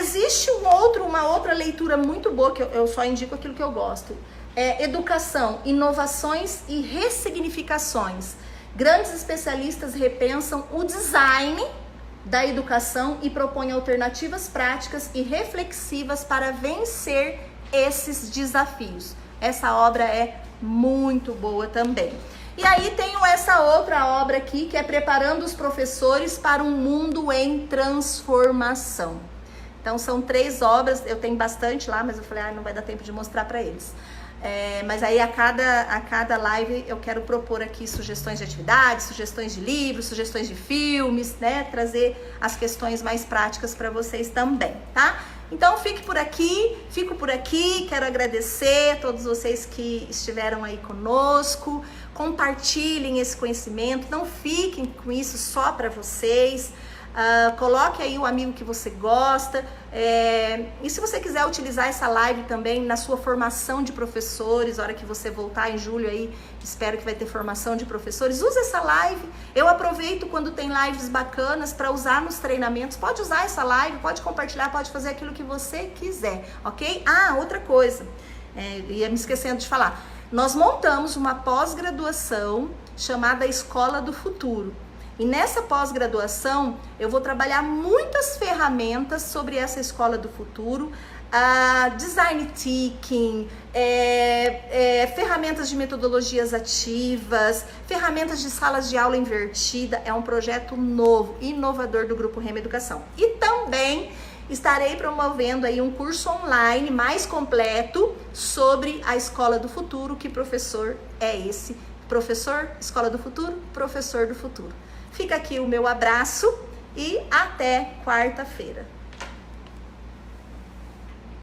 Existe uma outra leitura muito boa, que eu só indico aquilo que eu gosto. Educação, inovações e ressignificações. Grandes especialistas repensam o design da educação e propõe alternativas práticas e reflexivas para vencer esses desafios. Essa obra é muito boa também. E aí tenho essa outra obra aqui, que é Preparando os Professores para um Mundo em Transformação. Então são 3 obras, eu tenho bastante lá, mas eu falei, não vai dar tempo de mostrar para eles. Mas aí a cada live eu quero propor aqui sugestões de atividades, sugestões de livros, sugestões de filmes, né? Trazer as questões mais práticas para vocês também, tá? Então fico por aqui, quero agradecer a todos vocês que estiveram aí conosco, compartilhem esse conhecimento, não fiquem com isso só para vocês. Coloque aí o amigo que você gosta, e se você quiser utilizar essa live também na sua formação de professores, a hora que você voltar em julho aí, espero que vai ter formação de professores, use essa live. Eu aproveito quando tem lives bacanas para usar nos treinamentos. Pode usar essa live, pode compartilhar, pode fazer aquilo que você quiser, ok? Outra coisa, ia me esquecendo de falar, nós montamos uma pós-graduação chamada Escola do Futuro. E nessa pós-graduação eu vou trabalhar muitas ferramentas sobre essa escola do futuro, design thinking, ferramentas de metodologias ativas, ferramentas de salas de aula invertida. É um projeto novo, inovador do Grupo Rema Educação. E também estarei promovendo aí um curso online mais completo sobre a escola do futuro. Que professor é esse? Professor, escola do futuro, professor do futuro. Fica aqui o meu abraço e até quarta-feira.